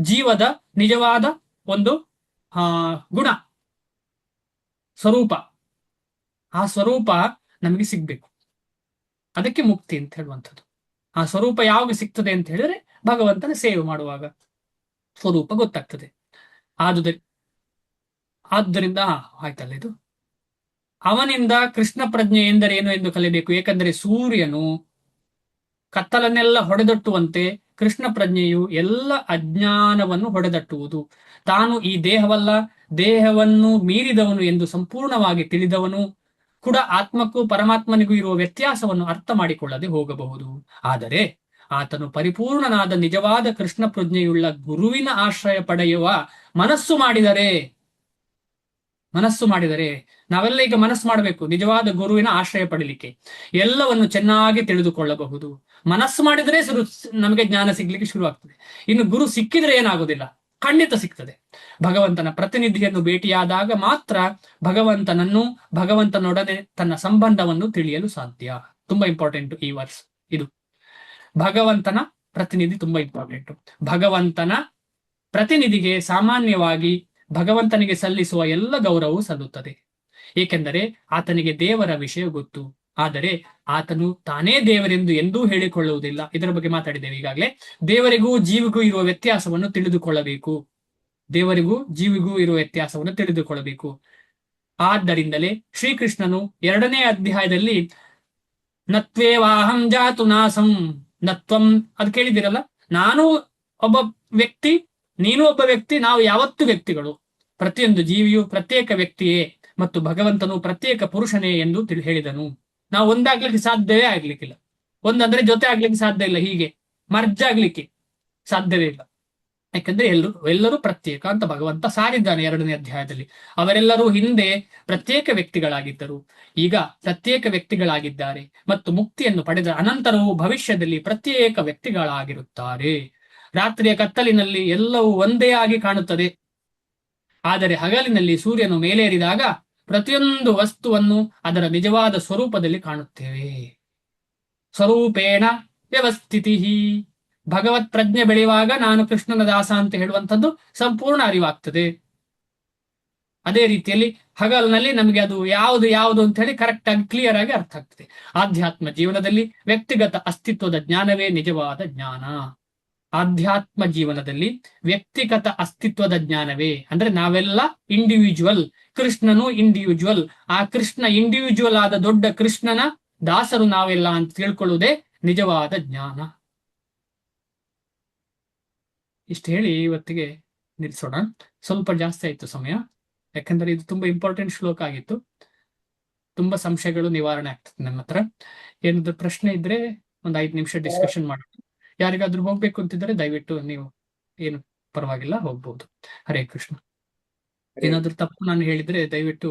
ಜೀವದ ನಿಜವಾದ ಒಂದು ಗುಣ, ಸ್ವರೂಪ. ಆ ಸ್ವರೂಪ ನಮಗೆ ಸಿಗ್ಬೇಕು. ಅದಕ್ಕೆ ಮುಕ್ತಿ ಅಂತ ಹೇಳುವಂಥದ್ದು. ಆ ಸ್ವರೂಪ ಯಾವಾಗ ಸಿಗ್ತದೆ ಅಂತ ಹೇಳಿದ್ರೆ ಭಗವಂತನ ಸೇವೆ ಮಾಡುವಾಗ ಸ್ವರೂಪ ಗೊತ್ತಾಗ್ತದೆ. ಆದ್ದರಿಂದ ಆಯ್ತಲ್ಲ ಇದು. ಅವನಿಂದ ಕೃಷ್ಣ ಪ್ರಜ್ಞೆ ಎಂದರೇನು ಎಂದು ಕಲಿಬೇಕು. ಏಕೆಂದರೆ ಸೂರ್ಯನು ಕತ್ತಲನ್ನೆಲ್ಲ ಹೊಡೆದಟ್ಟುವಂತೆ ಕೃಷ್ಣ ಪ್ರಜ್ಞೆಯು ಎಲ್ಲ ಅಜ್ಞಾನವನ್ನು ಹೊಡೆದಟ್ಟುವುದು. ತಾನು ಈ ದೇಹವಲ್ಲ, ದೇಹವನ್ನು ಮೀರಿದವನು ಎಂದು ಸಂಪೂರ್ಣವಾಗಿ ತಿಳಿದವನು ಕೂಡ ಆತ್ಮಕ್ಕೂ ಪರಮಾತ್ಮನಿಗೂ ಇರುವ ವ್ಯತ್ಯಾಸವನ್ನು ಅರ್ಥ ಮಾಡಿಕೊಳ್ಳದೆ ಹೋಗಬಹುದು. ಆದರೆ ಆತನು ಪರಿಪೂರ್ಣನಾದ ನಿಜವಾದ ಕೃಷ್ಣ ಪ್ರಜ್ಞೆಯುಳ್ಳ ಗುರುವಿನ ಆಶ್ರಯ ಪಡೆಯುವ ಮನಸ್ಸು ಮಾಡಿದರೆ ನಾವೆಲ್ಲ ಈಗ ಮನಸ್ಸು ಮಾಡಬೇಕು. ನಿಜವಾದ ಗುರುವಿನ ಆಶ್ರಯ ಪಡಲಿಕ್ಕೆ ಎಲ್ಲವನ್ನು ಚೆನ್ನಾಗಿ ತಿಳಿದುಕೊಳ್ಳಬಹುದು. ಮನಸ್ಸು ಮಾಡಿದರೆ ನಮಗೆ ಜ್ಞಾನ ಸಿಗ್ಲಿಕ್ಕೆ ಶುರು ಆಗ್ತದೆ. ಇನ್ನು ಗುರು ಸಿಕ್ಕಿದ್ರೆ ಏನಾಗುದಿಲ್ಲ, ಖಂಡಿತ ಸಿಗ್ತದೆ. ಭಗವಂತನ ಪ್ರತಿನಿಧಿಯನ್ನು ಭೇಟಿಯಾದಾಗ ಮಾತ್ರ ಭಗವಂತನೊಡನೆ ತನ್ನ ಸಂಬಂಧವನ್ನು ತಿಳಿಯಲು ಸಾಧ್ಯ. ತುಂಬಾ ಇಂಪಾರ್ಟೆಂಟ್ ಈ ವರ್ಸ್ ಇದು. ಭಗವಂತನ ಪ್ರತಿನಿಧಿ ತುಂಬಾ ಇಂಪಾರ್ಟೆಂಟ್. ಭಗವಂತನ ಪ್ರತಿನಿಧಿಗೆ ಸಾಮಾನ್ಯವಾಗಿ ಭಗವಂತನಿಗೆ ಸಲ್ಲಿಸುವ ಎಲ್ಲ ಗೌರವವು ಸಲ್ಲುತ್ತದೆ. ಏಕೆಂದರೆ ಆತನಿಗೆ ದೇವರ ವಿಷಯ ಗೊತ್ತು. ಆದರೆ ಆತನು ತಾನೇ ದೇವರೆಂದು ಎಂದೂ ಹೇಳಿಕೊಳ್ಳುವುದಿಲ್ಲ. ಇದರ ಬಗ್ಗೆ ಮಾತಾಡಿದ್ದೇವೆ ಈಗಾಗಲೇ. ದೇವರಿಗೂ ಜೀವಿಗೂ ಇರುವ ವ್ಯತ್ಯಾಸವನ್ನು ತಿಳಿದುಕೊಳ್ಳಬೇಕು. ಆದ್ದರಿಂದಲೇ ಶ್ರೀಕೃಷ್ಣನು 2ನೇ ಅಧ್ಯಾಯದಲ್ಲಿ ನತ್ವೇವಾಹಂ ಜಾತು ನಾಸಂ ನತ್ವಂ, ಅದು ಕೇಳಿದಿರಲ್ಲ. ನಾನು ಒಬ್ಬ ವ್ಯಕ್ತಿ, ನೀನು ಒಬ್ಬ ವ್ಯಕ್ತಿ, ನಾವು ಯಾವತ್ತು ವ್ಯಕ್ತಿಗಳು. ಪ್ರತಿಯೊಂದು ಜೀವಿಯು ಪ್ರತ್ಯೇಕ ವ್ಯಕ್ತಿಯೇ ಮತ್ತು ಭಗವಂತನು ಪ್ರತ್ಯೇಕ ಪುರುಷನೇ ಎಂದು ಹೇಳಿದನು. ನಾವು ಒಂದಾಗ್ಲಿಕ್ಕೆ ಸಾಧ್ಯವೇ ಆಗ್ಲಿಕ್ಕಿಲ್ಲ. ಒಂದಂದ್ರೆ ಜೊತೆ ಆಗ್ಲಿಕ್ಕೆ ಸಾಧ್ಯ ಇಲ್ಲ. ಹೀಗೆ ಮರ್ಜ್ ಆಗ್ಲಿಕ್ಕೆ ಸಾಧ್ಯವೇ ಇಲ್ಲ. ಯಾಕಂದ್ರೆ ಎಲ್ಲರೂ ಪ್ರತ್ಯೇಕ ಅಂತ ಭಗವಂತ ಸಾರಿದ್ದಾನೆ 2ನೇ ಅಧ್ಯಾಯದಲ್ಲಿ. ಅವರೆಲ್ಲರೂ ಹಿಂದೆ ಪ್ರತ್ಯೇಕ ವ್ಯಕ್ತಿಗಳಾಗಿದ್ದರು, ಈಗ ಪ್ರತ್ಯೇಕ ವ್ಯಕ್ತಿಗಳಾಗಿದ್ದಾರೆ ಮತ್ತು ಮುಕ್ತಿಯನ್ನು ಪಡೆದ ಅನಂತರವೂ ಭವಿಷ್ಯದಲ್ಲಿ ಪ್ರತ್ಯೇಕ ವ್ಯಕ್ತಿಗಳಾಗಿರುತ್ತಾರೆ. ರಾತ್ರಿಯ ಕತ್ತಲಿನಲ್ಲಿ ಎಲ್ಲವೂ ಒಂದೇ ಆಗಿ ಕಾಣುತ್ತದೆ. ಆದರೆ ಹಗಲಿನಲ್ಲಿ ಸೂರ್ಯನು ಮೇಲೇರಿದಾಗ ಪ್ರತಿಯೊಂದು ವಸ್ತುವನ್ನು ಅದರ ನಿಜವಾದ ಸ್ವರೂಪದಲ್ಲಿ ಕಾಣುತ್ತೇವೆ. ಸ್ವರೂಪೇಣ ವ್ಯವಸ್ಥಿತಿ. ಭಗವತ್ ಪ್ರಜ್ಞೆ ಬೆಳೆಯುವಾಗ ನಾನು ಕೃಷ್ಣನ ದಾಸ ಅಂತ ಹೇಳುವಂಥದ್ದು ಸಂಪೂರ್ಣ ಅರಿವಾಗ್ತದೆ. ಅದೇ ರೀತಿಯಲ್ಲಿ ಹಗಲಿನಲ್ಲಿ ನಮಗೆ ಅದು ಯಾವುದು ಅಂತ ಹೇಳಿ ಕರೆಕ್ಟ್ ಆಗಿ ಕ್ಲಿಯರ್ ಆಗಿ ಅರ್ಥ ಆಗ್ತದೆ. ಆಧ್ಯಾತ್ಮ ಜೀವನದಲ್ಲಿ ವ್ಯಕ್ತಿಗತ ಅಸ್ತಿತ್ವದ ಜ್ಞಾನವೇ ನಿಜವಾದ ಜ್ಞಾನ. ಆಧ್ಯಾತ್ಮ ಜೀವನದಲ್ಲಿ ವ್ಯಕ್ತಿಗತ ಅಸ್ತಿತ್ವದ ಜ್ಞಾನವೇ ಅಂದ್ರೆ ನಾವೆಲ್ಲ ಇಂಡಿವಿಜುವಲ್, ಕೃಷ್ಣನು ಇಂಡಿವಿಜುವಲ್. ಆ ಕೃಷ್ಣ ಇಂಡಿವಿಜುವಲ್ ಆದ ದೊಡ್ಡ ಕೃಷ್ಣನ ದಾಸರು ನಾವೆಲ್ಲ ಅಂತ ತಿಳ್ಕೊಳ್ಳುವುದೇ ನಿಜವಾದ ಜ್ಞಾನ. ಇಷ್ಟು ಹೇಳಿ ಇವತ್ತಿಗೆ ನಿಲ್ಲಿಸೋಣ. ಸ್ವಲ್ಪ ಜಾಸ್ತಿ ಆಯ್ತು ಸಮಯ, ಯಾಕಂದ್ರೆ ಇದು ತುಂಬಾ ಇಂಪಾರ್ಟೆಂಟ್ ಶ್ಲೋಕ ಆಗಿತ್ತು. ತುಂಬಾ ಸಂಶಯಗಳು ನಿವಾರಣೆ ಆಗ್ತದೆ ನನ್ನ ಹತ್ರ. ಏನಾದ್ರು ಪ್ರಶ್ನೆ ಇದ್ರೆ ಒಂದು 5 ನಿಮಿಷ ಡಿಸ್ಕಷನ್ ಮಾಡೋಣ. ಯಾರಿಗಾದ್ರೂ ಹೋಗ್ಬೇಕು ಅಂತಿದ್ರೆ ದಯವಿಟ್ಟು ನೀವು ಏನು ಪರವಾಗಿಲ್ಲ, ಹೋಗ್ಬಹುದು. ಹರೇ ಕೃಷ್ಣ. ಏನಾದ್ರೂ ತಪ್ಪು ನಾನು ಹೇಳಿದ್ರೆ ದಯವಿಟ್ಟು